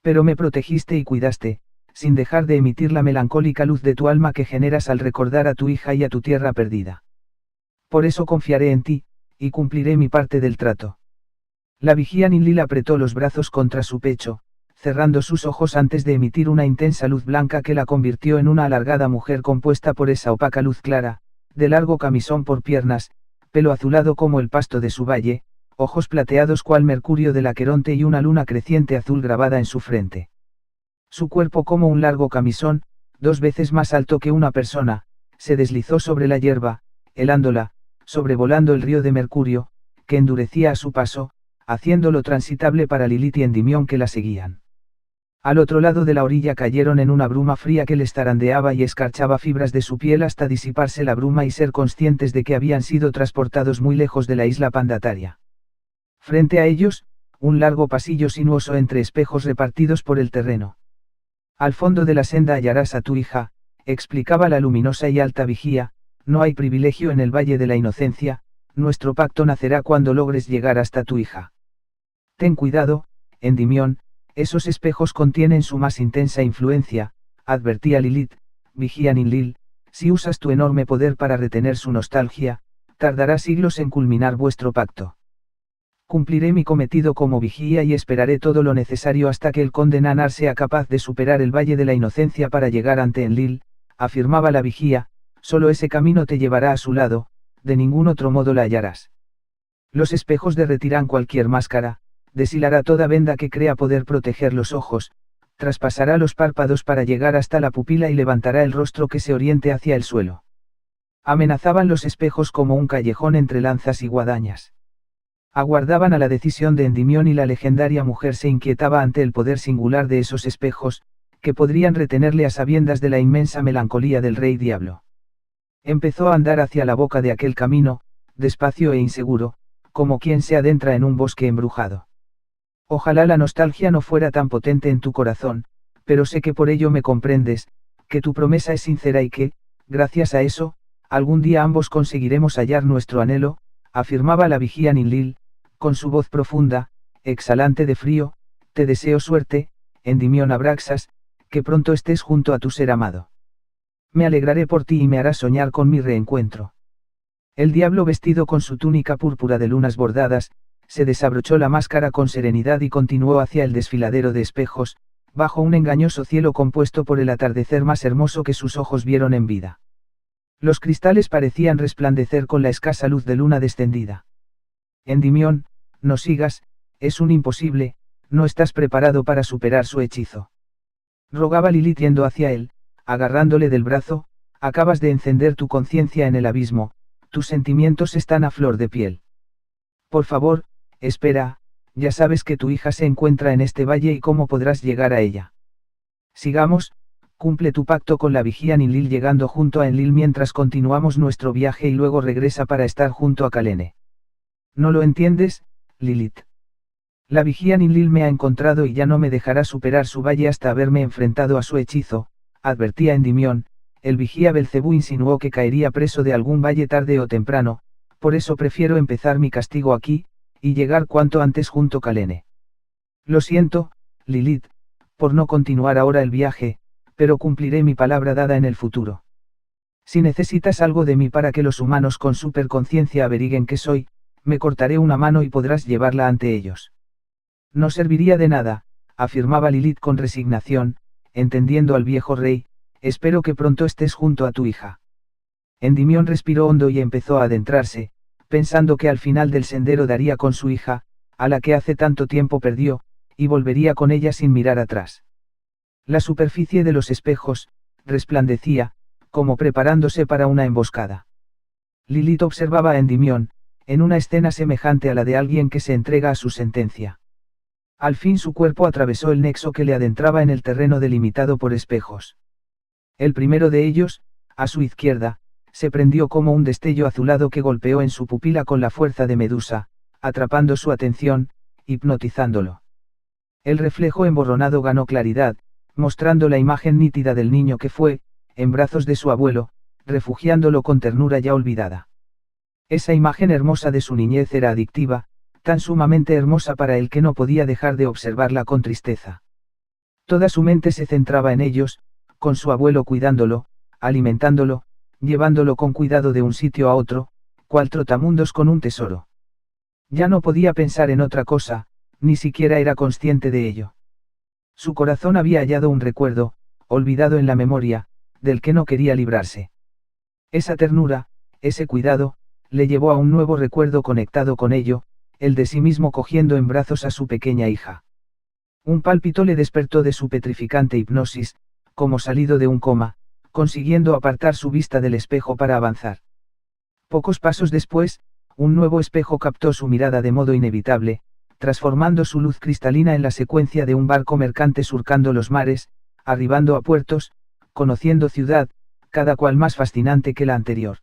Pero me protegiste y cuidaste, sin dejar de emitir la melancólica luz de tu alma que generas al recordar a tu hija y a tu tierra perdida. Por eso confiaré en ti, y cumpliré mi parte del trato. La vigía Ninlil apretó los brazos contra su pecho, cerrando sus ojos antes de emitir una intensa luz blanca que la convirtió en una alargada mujer compuesta por esa opaca luz clara, de largo camisón por piernas, pelo azulado como el pasto de su valle, ojos plateados cual mercurio del Aqueronte y una luna creciente azul grabada en su frente. Su cuerpo como un largo camisón, 2 veces más alto que una persona, se deslizó sobre la hierba, helándola, sobrevolando el río de mercurio, que endurecía a su paso, haciéndolo transitable para Lilith y Endimión que la seguían. Al otro lado de la orilla cayeron en una bruma fría que les zarandeaba y escarchaba fibras de su piel hasta disiparse la bruma y ser conscientes de que habían sido transportados muy lejos de la isla Pandataria. Frente a ellos, un largo pasillo sinuoso entre espejos repartidos por el terreno. Al fondo de la senda hallarás a tu hija, explicaba la luminosa y alta vigía, no hay privilegio en el Valle de la Inocencia, nuestro pacto nacerá cuando logres llegar hasta tu hija. Ten cuidado, Endimión, esos espejos contienen su más intensa influencia, advertía Lilith, vigía Ninlil, si usas tu enorme poder para retener su nostalgia, tardará siglos en culminar vuestro pacto. Cumpliré mi cometido como vigía y esperaré todo lo necesario hasta que el conde Nanar sea capaz de superar el Valle de la Inocencia para llegar ante Enlil, afirmaba la vigía, solo ese camino te llevará a su lado, de ningún otro modo la hallarás. Los espejos derretirán cualquier máscara, deshilará toda venda que crea poder proteger los ojos, traspasará los párpados para llegar hasta la pupila y levantará el rostro que se oriente hacia el suelo. Amenazaban los espejos como un callejón entre lanzas y guadañas. Aguardaban a la decisión de Endimión y la legendaria mujer se inquietaba ante el poder singular de esos espejos, que podrían retenerle a sabiendas de la inmensa melancolía del rey diablo. Empezó a andar hacia la boca de aquel camino, despacio e inseguro, como quien se adentra en un bosque embrujado. Ojalá la nostalgia no fuera tan potente en tu corazón, pero sé que por ello me comprendes, que tu promesa es sincera y que, gracias a eso, algún día ambos conseguiremos hallar nuestro anhelo, afirmaba la vigía Ninlil, con su voz profunda, exhalante de frío, te deseo suerte, Endimión Abraxas, que pronto estés junto a tu ser amado. Me alegraré por ti y me harás soñar con mi reencuentro. El diablo vestido con su túnica púrpura de lunas bordadas, se desabrochó la máscara con serenidad y continuó hacia el desfiladero de espejos, bajo un engañoso cielo compuesto por el atardecer más hermoso que sus ojos vieron en vida. Los cristales parecían resplandecer con la escasa luz de luna descendida. Endimión, no sigas, es un imposible, no estás preparado para superar su hechizo. Rogaba Lilith yendo hacia él, agarrándole del brazo, acabas de encender tu conciencia en el abismo, tus sentimientos están a flor de piel. Por favor, espera, ya sabes que tu hija se encuentra en este valle y cómo podrás llegar a ella. Sigamos, cumple tu pacto con la vigía Ninlil llegando junto a Enlil mientras continuamos nuestro viaje y luego regresa para estar junto a Kalene. ¿No lo entiendes, Lilith? La vigía Ninlil me ha encontrado y ya no me dejará superar su valle hasta haberme enfrentado a su hechizo, advertía Endimión, el vigía Belcebú insinuó que caería preso de algún valle tarde o temprano, por eso prefiero empezar mi castigo aquí, y llegar cuanto antes junto a Kalene. Lo siento, Lilith, por no continuar ahora el viaje, pero cumpliré mi palabra dada en el futuro. Si necesitas algo de mí para que los humanos con superconciencia averigüen que soy, me cortaré una mano y podrás llevarla ante ellos. No serviría de nada, afirmaba Lilith con resignación, entendiendo al viejo rey, espero que pronto estés junto a tu hija. Endimión respiró hondo y empezó a adentrarse, pensando que al final del sendero daría con su hija, a la que hace tanto tiempo perdió, y volvería con ella sin mirar atrás. La superficie de los espejos, resplandecía, como preparándose para una emboscada. Lilith observaba a Endimión, en una escena semejante a la de alguien que se entrega a su sentencia. Al fin su cuerpo atravesó el nexo que le adentraba en el terreno delimitado por espejos. El primero de ellos, a su izquierda, se prendió como un destello azulado que golpeó en su pupila con la fuerza de Medusa, atrapando su atención, hipnotizándolo. El reflejo emborronado ganó claridad, mostrando la imagen nítida del niño que fue, en brazos de su abuelo, refugiándolo con ternura ya olvidada. Esa imagen hermosa de su niñez era adictiva, tan sumamente hermosa para él que no podía dejar de observarla con tristeza. Toda su mente se centraba en ellos, con su abuelo cuidándolo, alimentándolo, llevándolo con cuidado de un sitio a otro, cual trotamundos con un tesoro. Ya no podía pensar en otra cosa, ni siquiera era consciente de ello. Su corazón había hallado un recuerdo, olvidado en la memoria, del que no quería librarse. Esa ternura, ese cuidado, le llevó a un nuevo recuerdo conectado con ello, el de sí mismo cogiendo en brazos a su pequeña hija. Un pálpito le despertó de su petrificante hipnosis, como salido de un coma, consiguiendo apartar su vista del espejo para avanzar. Pocos pasos después, un nuevo espejo captó su mirada de modo inevitable, transformando su luz cristalina en la secuencia de un barco mercante surcando los mares, arribando a puertos, conociendo ciudad, cada cual más fascinante que la anterior.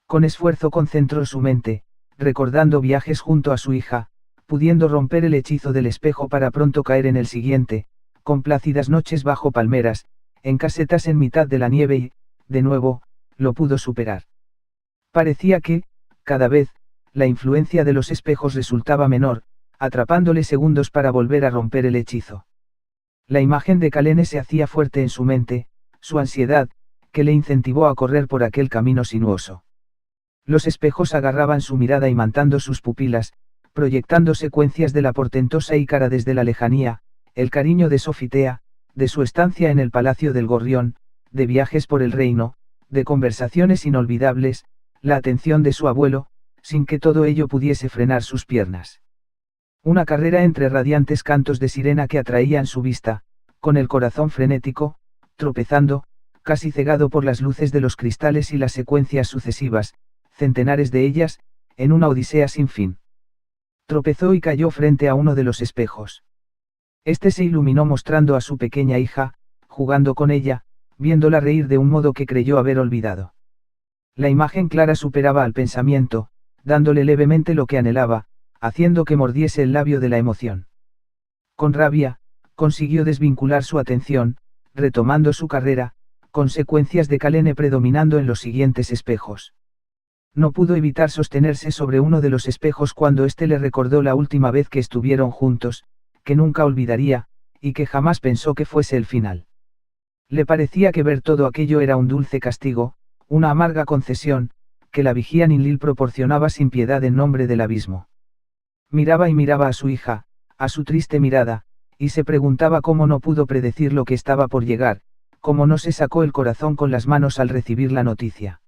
Con esfuerzo concentró su mente, recordando viajes junto a su hija, pudiendo romper el hechizo del espejo para pronto caer en el siguiente, con plácidas noches bajo palmeras, en casetas en mitad de la nieve y, de nuevo, lo pudo superar. Parecía que, cada vez, la influencia de los espejos resultaba menor, atrapándole segundos para volver a romper el hechizo. La imagen de Kalene se hacía fuerte en su mente, su ansiedad, que le incentivó a correr por aquel camino sinuoso. Los espejos agarraban su mirada imantando sus pupilas, proyectando secuencias de la portentosa Ícara desde la lejanía, el cariño de Sofitea, de su estancia en el Palacio del Gorrión, de viajes por el reino, de conversaciones inolvidables, la atención de su abuelo, sin que todo ello pudiese frenar sus piernas. Una carrera entre radiantes cantos de sirena que atraían su vista, con el corazón frenético, tropezando, casi cegado por las luces de los cristales y las secuencias sucesivas, centenares de ellas, en una odisea sin fin. Tropezó y cayó frente a uno de los espejos. Este se iluminó mostrando a su pequeña hija, jugando con ella, viéndola reír de un modo que creyó haber olvidado. La imagen clara superaba al pensamiento, dándole levemente lo que anhelaba, haciendo que mordiese el labio de la emoción. Con rabia, consiguió desvincular su atención, retomando su carrera, consecuencias de Kalene predominando en los siguientes espejos. No pudo evitar sostenerse sobre uno de los espejos cuando éste le recordó la última vez que estuvieron juntos, que nunca olvidaría, y que jamás pensó que fuese el final. Le parecía que ver todo aquello era un dulce castigo, una amarga concesión, que la vigía Ninlil proporcionaba sin piedad en nombre del abismo. Miraba y miraba a su hija, a su triste mirada, y se preguntaba cómo no pudo predecir lo que estaba por llegar, cómo no se sacó el corazón con las manos al recibir la noticia.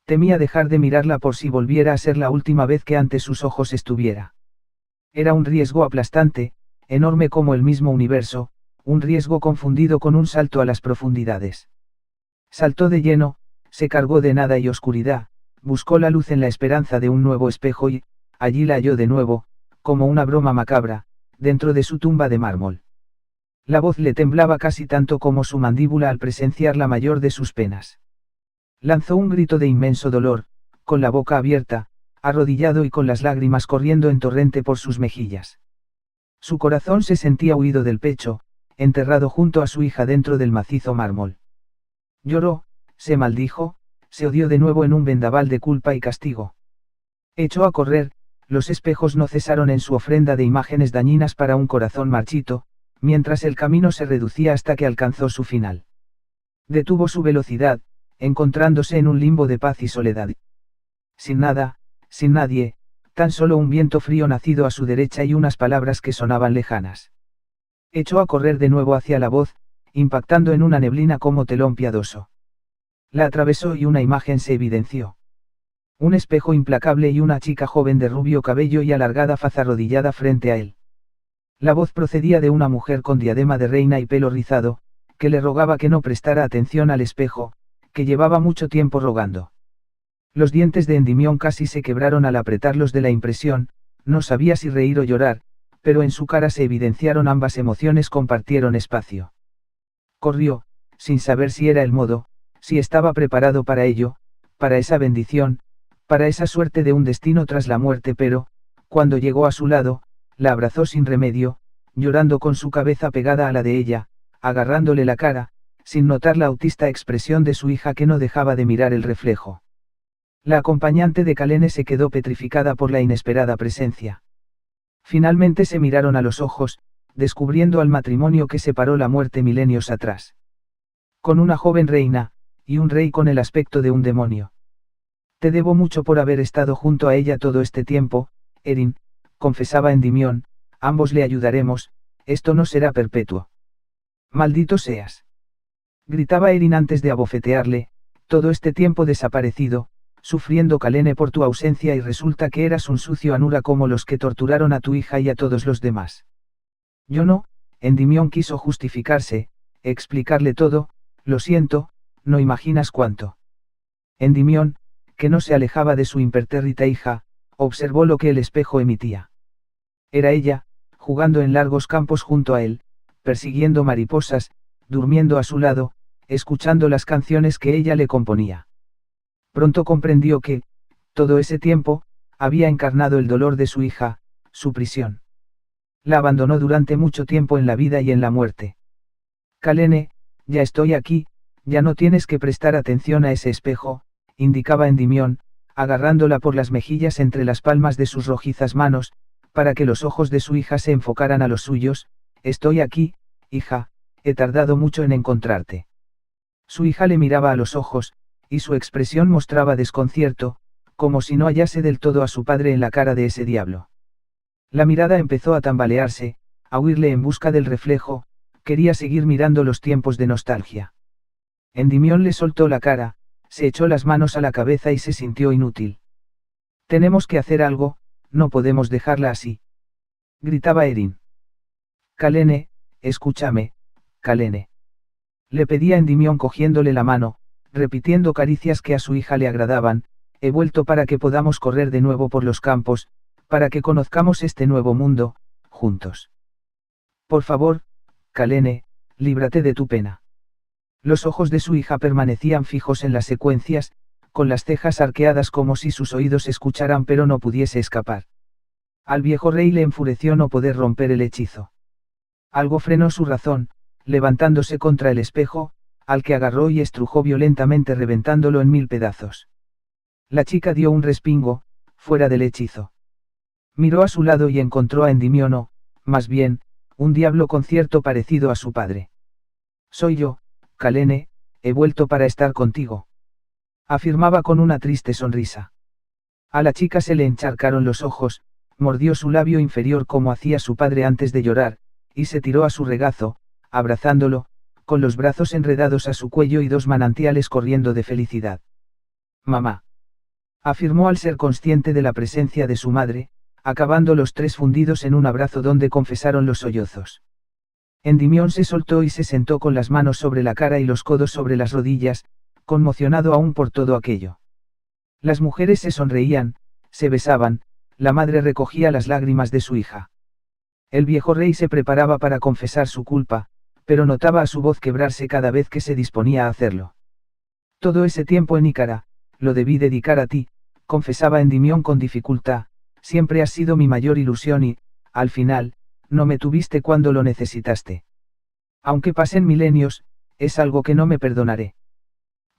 Temía dejar de mirarla por si volviera a ser la última vez que ante sus ojos estuviera. Era un riesgo aplastante, enorme como el mismo universo, un riesgo confundido con un salto a las profundidades. Saltó de lleno, se cargó de nada y oscuridad, buscó la luz en la esperanza de un nuevo espejo y, allí la halló de nuevo, como una broma macabra, dentro de su tumba de mármol. La voz le temblaba casi tanto como su mandíbula al presenciar la mayor de sus penas. Lanzó un grito de inmenso dolor, con la boca abierta, arrodillado y con las lágrimas corriendo en torrente por sus mejillas. Su corazón se sentía huido del pecho, enterrado junto a su hija dentro del macizo mármol. Lloró, se maldijo, se odió de nuevo en un vendaval de culpa y castigo. Echó a correr, los espejos no cesaron en su ofrenda de imágenes dañinas para un corazón marchito, mientras el camino se reducía hasta que alcanzó su final. Detuvo su velocidad, encontrándose en un limbo de paz y soledad. Sin nada, sin nadie, tan solo un viento frío nacido a su derecha y unas palabras que sonaban lejanas. Echó a correr de nuevo hacia la voz, impactando en una neblina como telón piadoso. La atravesó y una imagen se evidenció. Un espejo implacable y una chica joven de rubio cabello y alargada faz arrodillada frente a él. La voz procedía de una mujer con diadema de reina y pelo rizado, que le rogaba que no prestara atención al espejo, que llevaba mucho tiempo rogando. Los dientes de Endimión casi se quebraron al apretarlos de la impresión, no sabía si reír o llorar, pero en su cara se evidenciaron ambas emociones, compartieron espacio. Corrió, sin saber si era el modo, si estaba preparado para ello, para esa bendición, para esa suerte de un destino tras la muerte, pero, cuando llegó a su lado, la abrazó sin remedio, llorando con su cabeza pegada a la de ella, agarrándole la cara, sin notar la autista expresión de su hija que no dejaba de mirar el reflejo. La acompañante de Kalene se quedó petrificada por la inesperada presencia. Finalmente se miraron a los ojos, descubriendo al matrimonio que separó la muerte milenios atrás. Con una joven reina, y un rey con el aspecto de un demonio. Te debo mucho por haber estado junto a ella todo este tiempo, Erin, confesaba Endymion, ambos le ayudaremos, esto no será perpetuo. Maldito seas. Gritaba Erin antes de abofetearle, todo este tiempo desaparecido, sufriendo Kalene por tu ausencia y resulta que eras un sucio Anura como los que torturaron a tu hija y a todos los demás. Yo no, Endymion quiso justificarse, explicarle todo, lo siento, no imaginas cuánto. Endymion, que no se alejaba de su impertérrita hija, observó lo que el espejo emitía. Era ella, jugando en largos campos junto a él, persiguiendo mariposas, durmiendo a su lado, escuchando las canciones que ella le componía. Pronto comprendió que, todo ese tiempo, había encarnado el dolor de su hija, su prisión. La abandonó durante mucho tiempo en la vida y en la muerte. Kalene, ya estoy aquí, ya no tienes que prestar atención a ese espejo, indicaba Endymion, agarrándola por las mejillas entre las palmas de sus rojizas manos, para que los ojos de su hija se enfocaran a los suyos. Estoy aquí, hija, he tardado mucho en encontrarte. Su hija le miraba a los ojos, y su expresión mostraba desconcierto, como si no hallase del todo a su padre en la cara de ese diablo. La mirada empezó a tambalearse, a huirle en busca del reflejo, quería seguir mirando los tiempos de nostalgia. Endymion le soltó la cara, se echó las manos a la cabeza y se sintió inútil. Tenemos que hacer algo, no podemos dejarla así. Gritaba Erin. Kalene, escúchame, Kalene. Le pedía Endymion cogiéndole la mano, repitiendo caricias que a su hija le agradaban, he vuelto para que podamos correr de nuevo por los campos, para que conozcamos este nuevo mundo, juntos. Por favor, Kalene, líbrate de tu pena. Los ojos de su hija permanecían fijos en las secuencias, con las cejas arqueadas como si sus oídos escucharan pero no pudiese escapar. Al viejo rey le enfureció no poder romper el hechizo. Algo frenó su razón, levantándose contra el espejo, al que agarró y estrujó violentamente reventándolo en 1000 pedazos. La chica dio un respingo, fuera del hechizo. Miró a su lado y encontró a Endymion o, más bien, un diablo con cierto parecido a su padre. Soy yo, Kalene, he vuelto para estar contigo. Afirmaba con una triste sonrisa. A la chica se le encharcaron los ojos, mordió su labio inferior como hacía su padre antes de llorar, y se tiró a su regazo, abrazándolo, con los brazos enredados a su cuello y 2 manantiales corriendo de felicidad. Mamá. Afirmó al ser consciente de la presencia de su madre, acabando los 3 fundidos en un abrazo donde confesaron los sollozos. Endymion se soltó y se sentó con las manos sobre la cara y los codos sobre las rodillas, conmocionado aún por todo aquello. Las mujeres se sonreían, se besaban, la madre recogía las lágrimas de su hija. El viejo rey se preparaba para confesar su culpa, pero notaba a su voz quebrarse cada vez que se disponía a hacerlo. Todo ese tiempo en Ícara, lo debí dedicar a ti, confesaba Endymion con dificultad, siempre has sido mi mayor ilusión y, al final, no me tuviste cuando lo necesitaste. Aunque pasen milenios, es algo que no me perdonaré.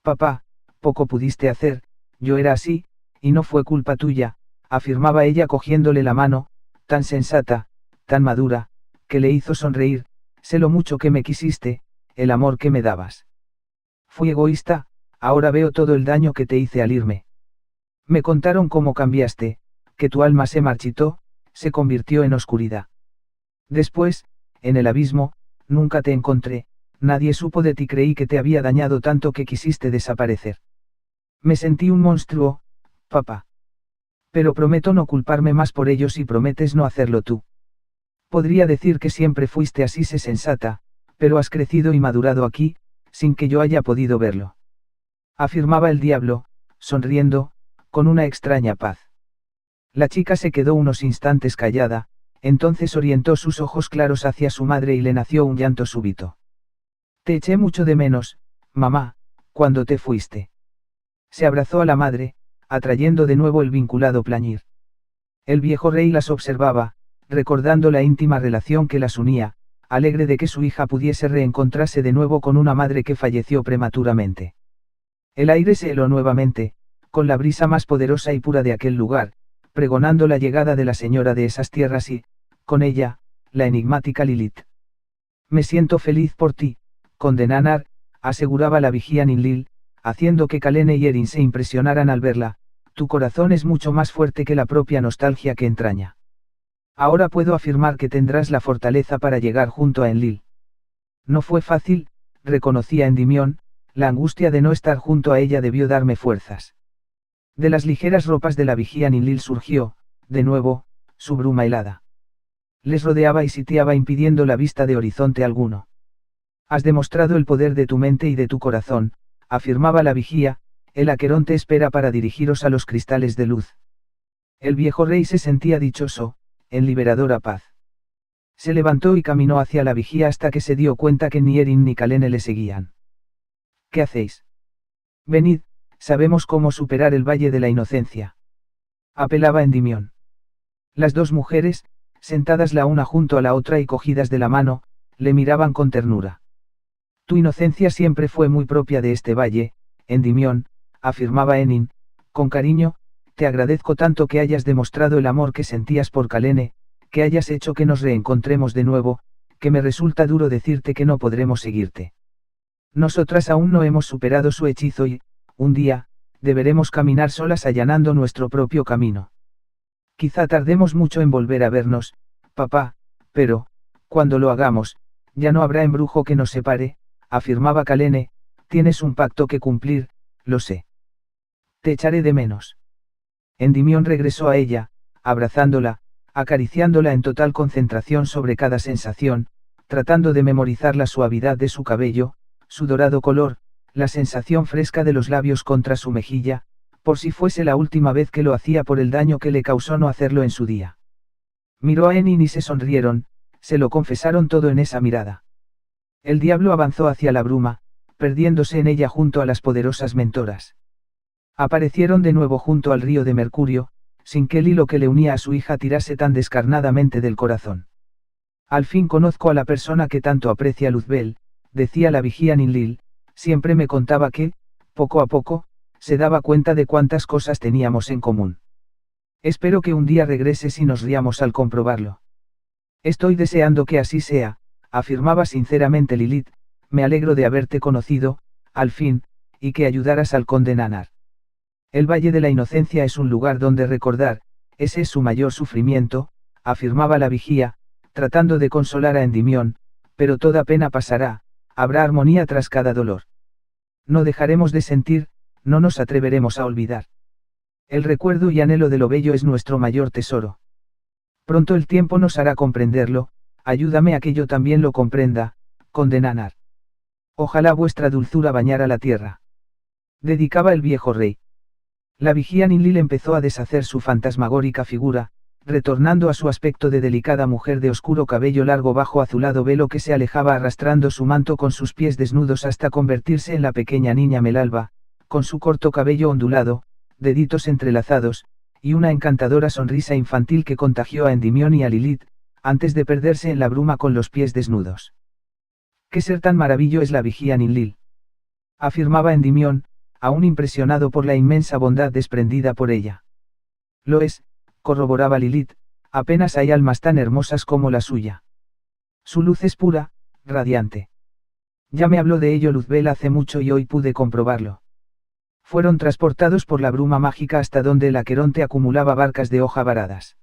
Papá, poco pudiste hacer, yo era así, y no fue culpa tuya, afirmaba ella cogiéndole la mano, tan sensata, tan madura, que le hizo sonreír, sé lo mucho que me quisiste, el amor que me dabas. Fui egoísta, ahora veo todo el daño que te hice al irme. Me contaron cómo cambiaste, que tu alma se marchitó, se convirtió en oscuridad. Después, en el abismo, nunca te encontré, nadie supo de ti, creí que te había dañado tanto que quisiste desaparecer. Me sentí un monstruo, papá. Pero prometo no culparme más por ello si prometes no hacerlo tú. Podría decir que siempre fuiste así, sé sensata, pero has crecido y madurado aquí, sin que yo haya podido verlo. Afirmaba el diablo, sonriendo, con una extraña paz. La chica se quedó unos instantes callada, entonces orientó sus ojos claros hacia su madre y le nació un llanto súbito. Te eché mucho de menos, mamá, cuando te fuiste. Se abrazó a la madre, atrayendo de nuevo el vinculado plañir. El viejo rey las observaba, recordando la íntima relación que las unía, alegre de que su hija pudiese reencontrarse de nuevo con una madre que falleció prematuramente. El aire se heló nuevamente, con la brisa más poderosa y pura de aquel lugar, pregonando la llegada de la señora de esas tierras y, con ella, la enigmática Lilith. Me siento feliz por ti, conde Nanar, aseguraba la vigía Ninlil, haciendo que Kalene y Erin se impresionaran al verla, Tu corazón es mucho más fuerte que la propia nostalgia que entraña. Ahora puedo afirmar que tendrás la fortaleza para llegar junto a Enlil. No fue fácil, reconocía Endimión, la angustia de no estar junto a ella debió darme fuerzas. De las ligeras ropas de la vigía Enlil surgió, de nuevo, su bruma helada. Les rodeaba y sitiaba impidiendo la vista de horizonte alguno. Has demostrado el poder de tu mente y de tu corazón, afirmaba la vigía, el Aqueronte espera para dirigiros a los cristales de luz. El viejo rey se sentía dichoso, en liberadora paz. Se levantó y caminó hacia la vigía hasta que se dio cuenta que ni Erin ni Calene le seguían. ¿Qué hacéis? Venid, sabemos cómo superar el Valle de la Inocencia. Apelaba Endimión. Las dos mujeres, sentadas la una junto a la otra y cogidas de la mano, le miraban con ternura. Tu inocencia siempre fue muy propia de este valle, Endimión, afirmaba Enin, con cariño, te agradezco tanto que hayas demostrado el amor que sentías por Calene, que hayas hecho que nos reencontremos de nuevo, que me resulta duro decirte que no podremos seguirte. Nosotras aún no hemos superado su hechizo y, un día, deberemos caminar solas allanando nuestro propio camino. Quizá tardemos mucho en volver a vernos, papá, pero, cuando lo hagamos, ya no habrá embrujo que nos separe, afirmaba Calene, tienes un pacto que cumplir, lo sé. Te echaré de menos. Endimión regresó a ella, abrazándola, acariciándola en total concentración sobre cada sensación, tratando de memorizar la suavidad de su cabello, su dorado color, la sensación fresca de los labios contra su mejilla, por si fuese la última vez que lo hacía por el daño que le causó no hacerlo en su día. Miró a Enin y se sonrieron, se lo confesaron todo en esa mirada. El diablo avanzó hacia la bruma, perdiéndose en ella junto a las poderosas mentoras. Aparecieron de nuevo junto al río de Mercurio, sin que el hilo que le unía a su hija tirase tan descarnadamente del corazón. Al fin conozco a la persona que tanto aprecia Luzbel, decía la vigía Ninlil, siempre me contaba que, poco a poco, se daba cuenta de cuántas cosas teníamos en común. Espero que un día regreses y nos riamos al comprobarlo. Estoy deseando que así sea, afirmaba sinceramente Lilith, me alegro de haberte conocido, al fin, y que ayudaras al conde Nanar. El Valle de la Inocencia es un lugar donde recordar, ese es su mayor sufrimiento, afirmaba la vigía, tratando de consolar a Endimión, pero toda pena pasará, habrá armonía tras cada dolor. No dejaremos de sentir, no nos atreveremos a olvidar. El recuerdo y anhelo de lo bello es nuestro mayor tesoro. Pronto el tiempo nos hará comprenderlo, ayúdame a que yo también lo comprenda, conde Nanar. Ojalá vuestra dulzura bañara la tierra. Dedicaba el viejo rey. La vigía Ninlil empezó a deshacer su fantasmagórica figura, retornando a su aspecto de delicada mujer de oscuro cabello largo bajo azulado velo que se alejaba arrastrando su manto con sus pies desnudos hasta convertirse en la pequeña niña Melalba, con su corto cabello ondulado, deditos entrelazados, y una encantadora sonrisa infantil que contagió a Endimión y a Lilith, antes de perderse en la bruma con los pies desnudos. ¿Qué ser tan maravilloso es la vigía Ninlil? Afirmaba Endimión, aún impresionado por la inmensa bondad desprendida por ella. Lo es, corroboraba Lilith, apenas hay almas tan hermosas como la suya. Su luz es pura, radiante. Ya me habló de ello Luzbel hace mucho y hoy pude comprobarlo. Fueron transportados por la bruma mágica hasta donde el Aqueronte acumulaba barcas de hoja varadas.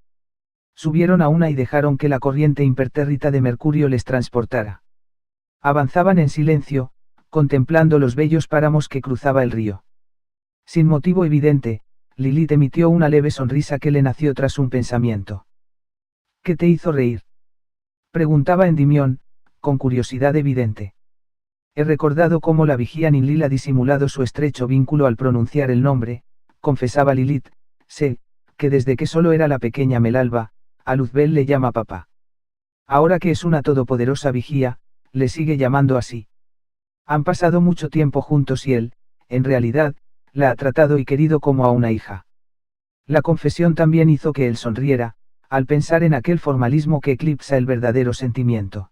Subieron a una y dejaron que la corriente impertérrita de Mercurio les transportara. Avanzaban en silencio, contemplando los bellos páramos que cruzaba el río. Sin motivo evidente, Lilith emitió una leve sonrisa que le nació tras un pensamiento. ¿Qué te hizo reír? Preguntaba Endimión, con curiosidad evidente. He recordado cómo la vigía Ninlil ha disimulado su estrecho vínculo al pronunciar el nombre, confesaba Lilith, sé, que desde que solo era la pequeña Melalba, a Luzbel le llama papá. Ahora que es una todopoderosa vigía, le sigue llamando así. Han pasado mucho tiempo juntos y él, en realidad, la ha tratado y querido como a una hija. La confesión también hizo que él sonriera, al pensar en aquel formalismo que eclipsa el verdadero sentimiento.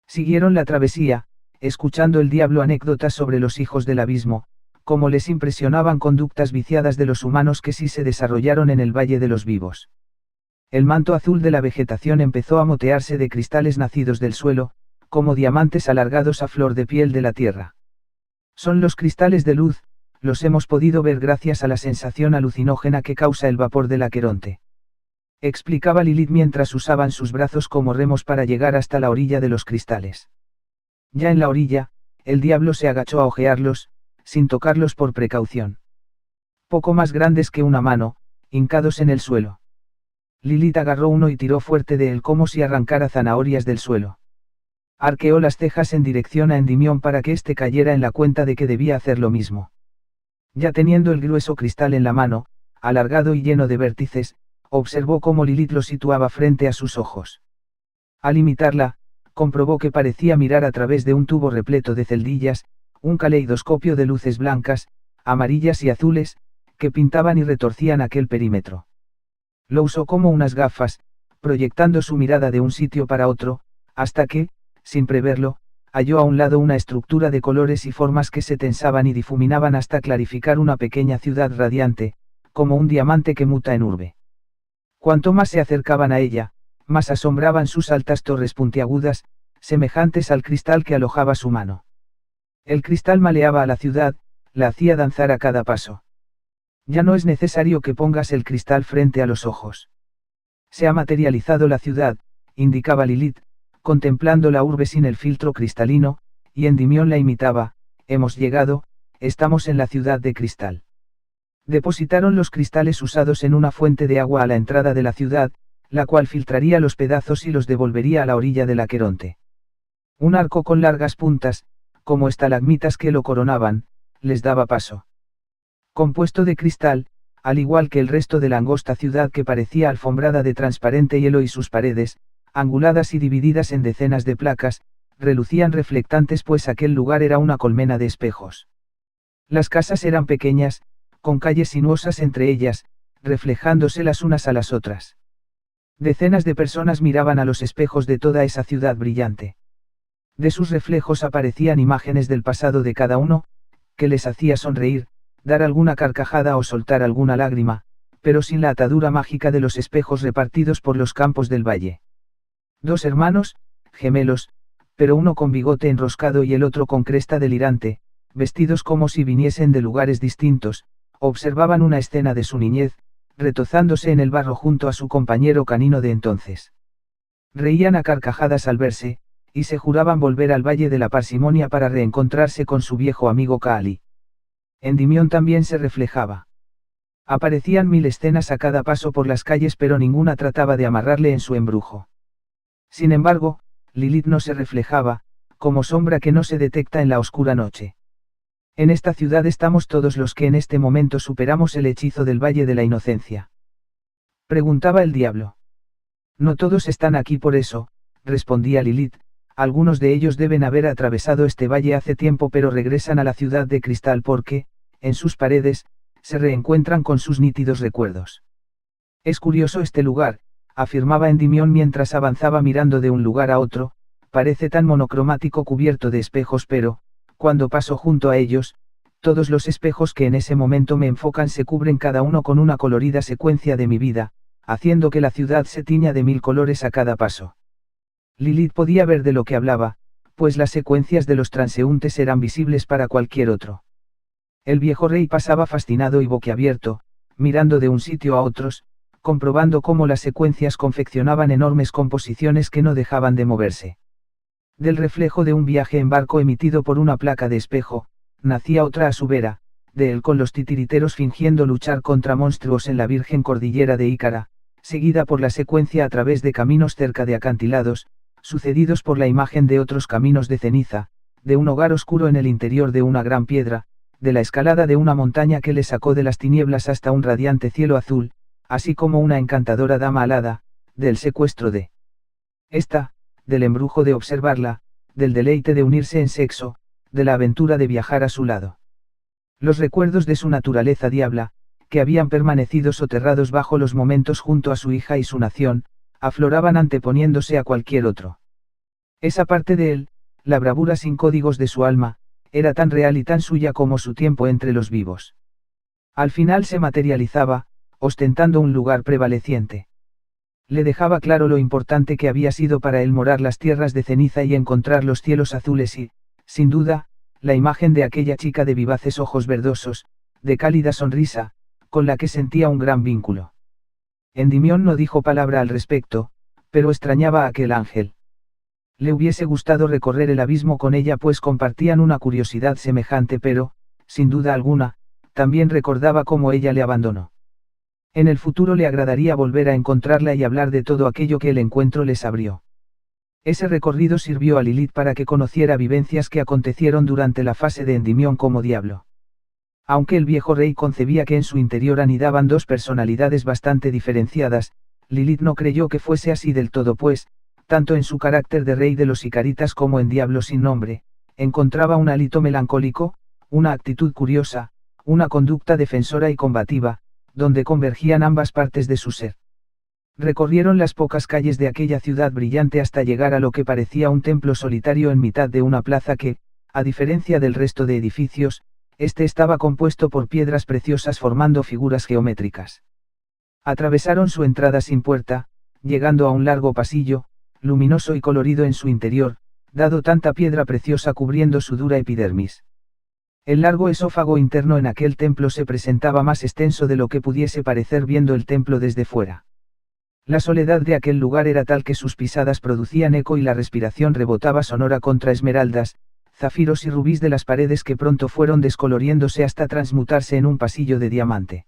Siguieron la travesía, escuchando el diablo anécdotas sobre los hijos del abismo, como les impresionaban conductas viciadas de los humanos que sí se desarrollaron en el Valle de los Vivos. El manto azul de la vegetación empezó a motearse de cristales nacidos del suelo, como diamantes alargados a flor de piel de la tierra. Son los cristales de luz, los hemos podido ver gracias a la sensación alucinógena que causa el vapor del Aqueronte. Explicaba Lilith mientras usaban sus brazos como remos para llegar hasta la orilla de los cristales. Ya en la orilla, el diablo se agachó a ojearlos, sin tocarlos por precaución. Poco más grandes que una mano, hincados en el suelo. Lilith agarró uno y tiró fuerte de él como si arrancara zanahorias del suelo. Arqueó las cejas en dirección a Endymion para que éste cayera en la cuenta de que debía hacer lo mismo. Ya teniendo el grueso cristal en la mano, alargado y lleno de vértices, observó cómo Lilith lo situaba frente a sus ojos. Al imitarla, comprobó que parecía mirar a través de un tubo repleto de celdillas, un caleidoscopio de luces blancas, amarillas y azules, que pintaban y retorcían aquel perímetro. Lo usó como unas gafas, proyectando su mirada de un sitio para otro, hasta que, sin preverlo, halló a un lado una estructura de colores y formas que se tensaban y difuminaban hasta clarificar una pequeña ciudad radiante, como un diamante que muta en urbe. Cuanto más se acercaban a ella, más asombraban sus altas torres puntiagudas, semejantes al cristal que alojaba su mano. El cristal maleaba a la ciudad, la hacía danzar a cada paso. Ya no es necesario que pongas el cristal frente a los ojos. Se ha materializado la ciudad, indicaba Lilith, contemplando la urbe sin el filtro cristalino, y Endymion la imitaba. Hemos llegado, estamos en la ciudad de cristal. Depositaron los cristales usados en una fuente de agua a la entrada de la ciudad, la cual filtraría los pedazos y los devolvería a la orilla del Aqueronte. Un arco con largas puntas, como estalagmitas que lo coronaban, les daba paso. Compuesto de cristal, al igual que el resto de la angosta ciudad que parecía alfombrada de transparente hielo y sus paredes, anguladas y divididas en decenas de placas, relucían reflectantes pues aquel lugar era una colmena de espejos. Las casas eran pequeñas, con calles sinuosas entre ellas, reflejándose las unas a las otras. Decenas de personas miraban a los espejos de toda esa ciudad brillante. De sus reflejos aparecían imágenes del pasado de cada uno, que les hacía sonreír, dar alguna carcajada o soltar alguna lágrima, pero sin la atadura mágica de los espejos repartidos por los campos del valle. Dos hermanos, gemelos, pero uno con bigote enroscado y el otro con cresta delirante, vestidos como si viniesen de lugares distintos, observaban una escena de su niñez, retozándose en el barro junto a su compañero canino de entonces. Reían a carcajadas al verse, y se juraban volver al Valle de la Parsimonia para reencontrarse con su viejo amigo Kaali. Endymion también se reflejaba. Aparecían mil escenas a cada paso por las calles pero ninguna trataba de amarrarle en su embrujo. Sin embargo, Lilith no se reflejaba, como sombra que no se detecta en la oscura noche. En esta ciudad estamos todos los que en este momento superamos el hechizo del Valle de la Inocencia. Preguntaba el diablo. No todos están aquí por eso, respondía Lilith, algunos de ellos deben haber atravesado este valle hace tiempo pero regresan a la ciudad de cristal porque, en sus paredes, se reencuentran con sus nítidos recuerdos. Es curioso este lugar, afirmaba Endymion mientras avanzaba mirando de un lugar a otro, parece tan monocromático cubierto de espejos pero, cuando paso junto a ellos, todos los espejos que en ese momento me enfocan se cubren cada uno con una colorida secuencia de mi vida, haciendo que la ciudad se tiña de mil colores a cada paso. Lilith podía ver de lo que hablaba, pues las secuencias de los transeúntes eran visibles para cualquier otro. El viejo rey pasaba fascinado y boquiabierto, mirando de un sitio a otros, comprobando cómo las secuencias confeccionaban enormes composiciones que no dejaban de moverse. Del reflejo de un viaje en barco emitido por una placa de espejo, nacía otra a su vera, de él con los titiriteros fingiendo luchar contra monstruos en la virgen cordillera de Ícara, seguida por la secuencia a través de caminos cerca de acantilados, sucedidos por la imagen de otros caminos de ceniza, de un hogar oscuro en el interior de una gran piedra, de la escalada de una montaña que le sacó de las tinieblas hasta un radiante cielo azul, así como una encantadora dama alada, del secuestro de esta, del embrujo de observarla, del deleite de unirse en sexo, de la aventura de viajar a su lado. Los recuerdos de su naturaleza diabla, que habían permanecido soterrados bajo los momentos junto a su hija y su nación, afloraban anteponiéndose a cualquier otro. Esa parte de él, la bravura sin códigos de su alma, era tan real y tan suya como su tiempo entre los vivos. Al final se materializaba, ostentando un lugar prevaleciente. Le dejaba claro lo importante que había sido para él morar las tierras de ceniza y encontrar los cielos azules y, sin duda, la imagen de aquella chica de vivaces ojos verdosos, de cálida sonrisa, con la que sentía un gran vínculo. Endymion no dijo palabra al respecto, pero extrañaba a aquel ángel. Le hubiese gustado recorrer el abismo con ella pues compartían una curiosidad semejante pero, sin duda alguna, también recordaba cómo ella le abandonó. En el futuro le agradaría volver a encontrarla y hablar de todo aquello que el encuentro les abrió. Ese recorrido sirvió a Lilith para que conociera vivencias que acontecieron durante la fase de Endymion como diablo. Aunque el viejo rey concebía que en su interior anidaban dos personalidades bastante diferenciadas, Lilith no creyó que fuese así del todo pues, tanto en su carácter de rey de los Icaritas como en Diablo sin nombre, encontraba un hálito melancólico, una actitud curiosa, una conducta defensora y combativa, donde convergían ambas partes de su ser. Recorrieron las pocas calles de aquella ciudad brillante hasta llegar a lo que parecía un templo solitario en mitad de una plaza que, a diferencia del resto de edificios, este estaba compuesto por piedras preciosas formando figuras geométricas. Atravesaron su entrada sin puerta, llegando a un largo pasillo, luminoso y colorido en su interior, dado tanta piedra preciosa cubriendo su dura epidermis. El largo esófago interno en aquel templo se presentaba más extenso de lo que pudiese parecer viendo el templo desde fuera. La soledad de aquel lugar era tal que sus pisadas producían eco y la respiración rebotaba sonora contra esmeraldas, zafiros y rubíes de las paredes que pronto fueron descoloriéndose hasta transmutarse en un pasillo de diamante.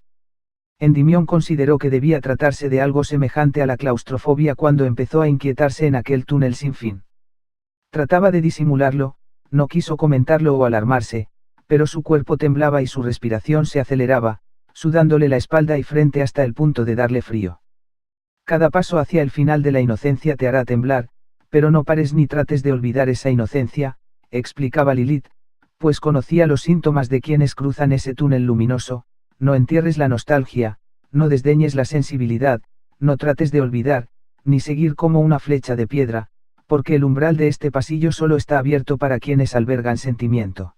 Endymion consideró que debía tratarse de algo semejante a la claustrofobia cuando empezó a inquietarse en aquel túnel sin fin. Trataba de disimularlo, no quiso comentarlo o alarmarse, pero su cuerpo temblaba y su respiración se aceleraba, sudándole la espalda y frente hasta el punto de darle frío. Cada paso hacia el final de la inocencia te hará temblar, pero no pares ni trates de olvidar esa inocencia, explicaba Lilith, pues conocía los síntomas de quienes cruzan ese túnel luminoso. No entierres la nostalgia, no desdeñes la sensibilidad, no trates de olvidar, ni seguir como una flecha de piedra, porque el umbral de este pasillo solo está abierto para quienes albergan sentimiento.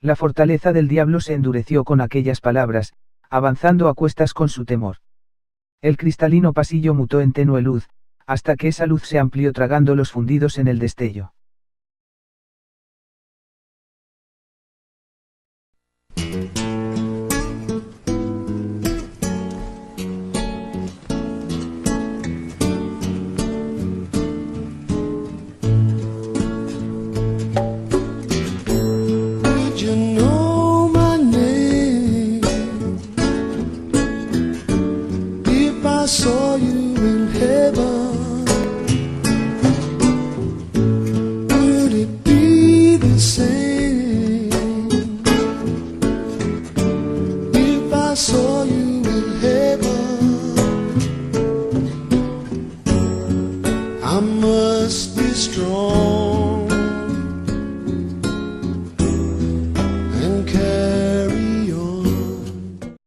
La fortaleza del diablo se endureció con aquellas palabras, avanzando a cuestas con su temor. El cristalino pasillo mutó en tenue luz, hasta que esa luz se amplió tragando los fundidos en el destello. Saw you in heaven, would it be the same if I saw you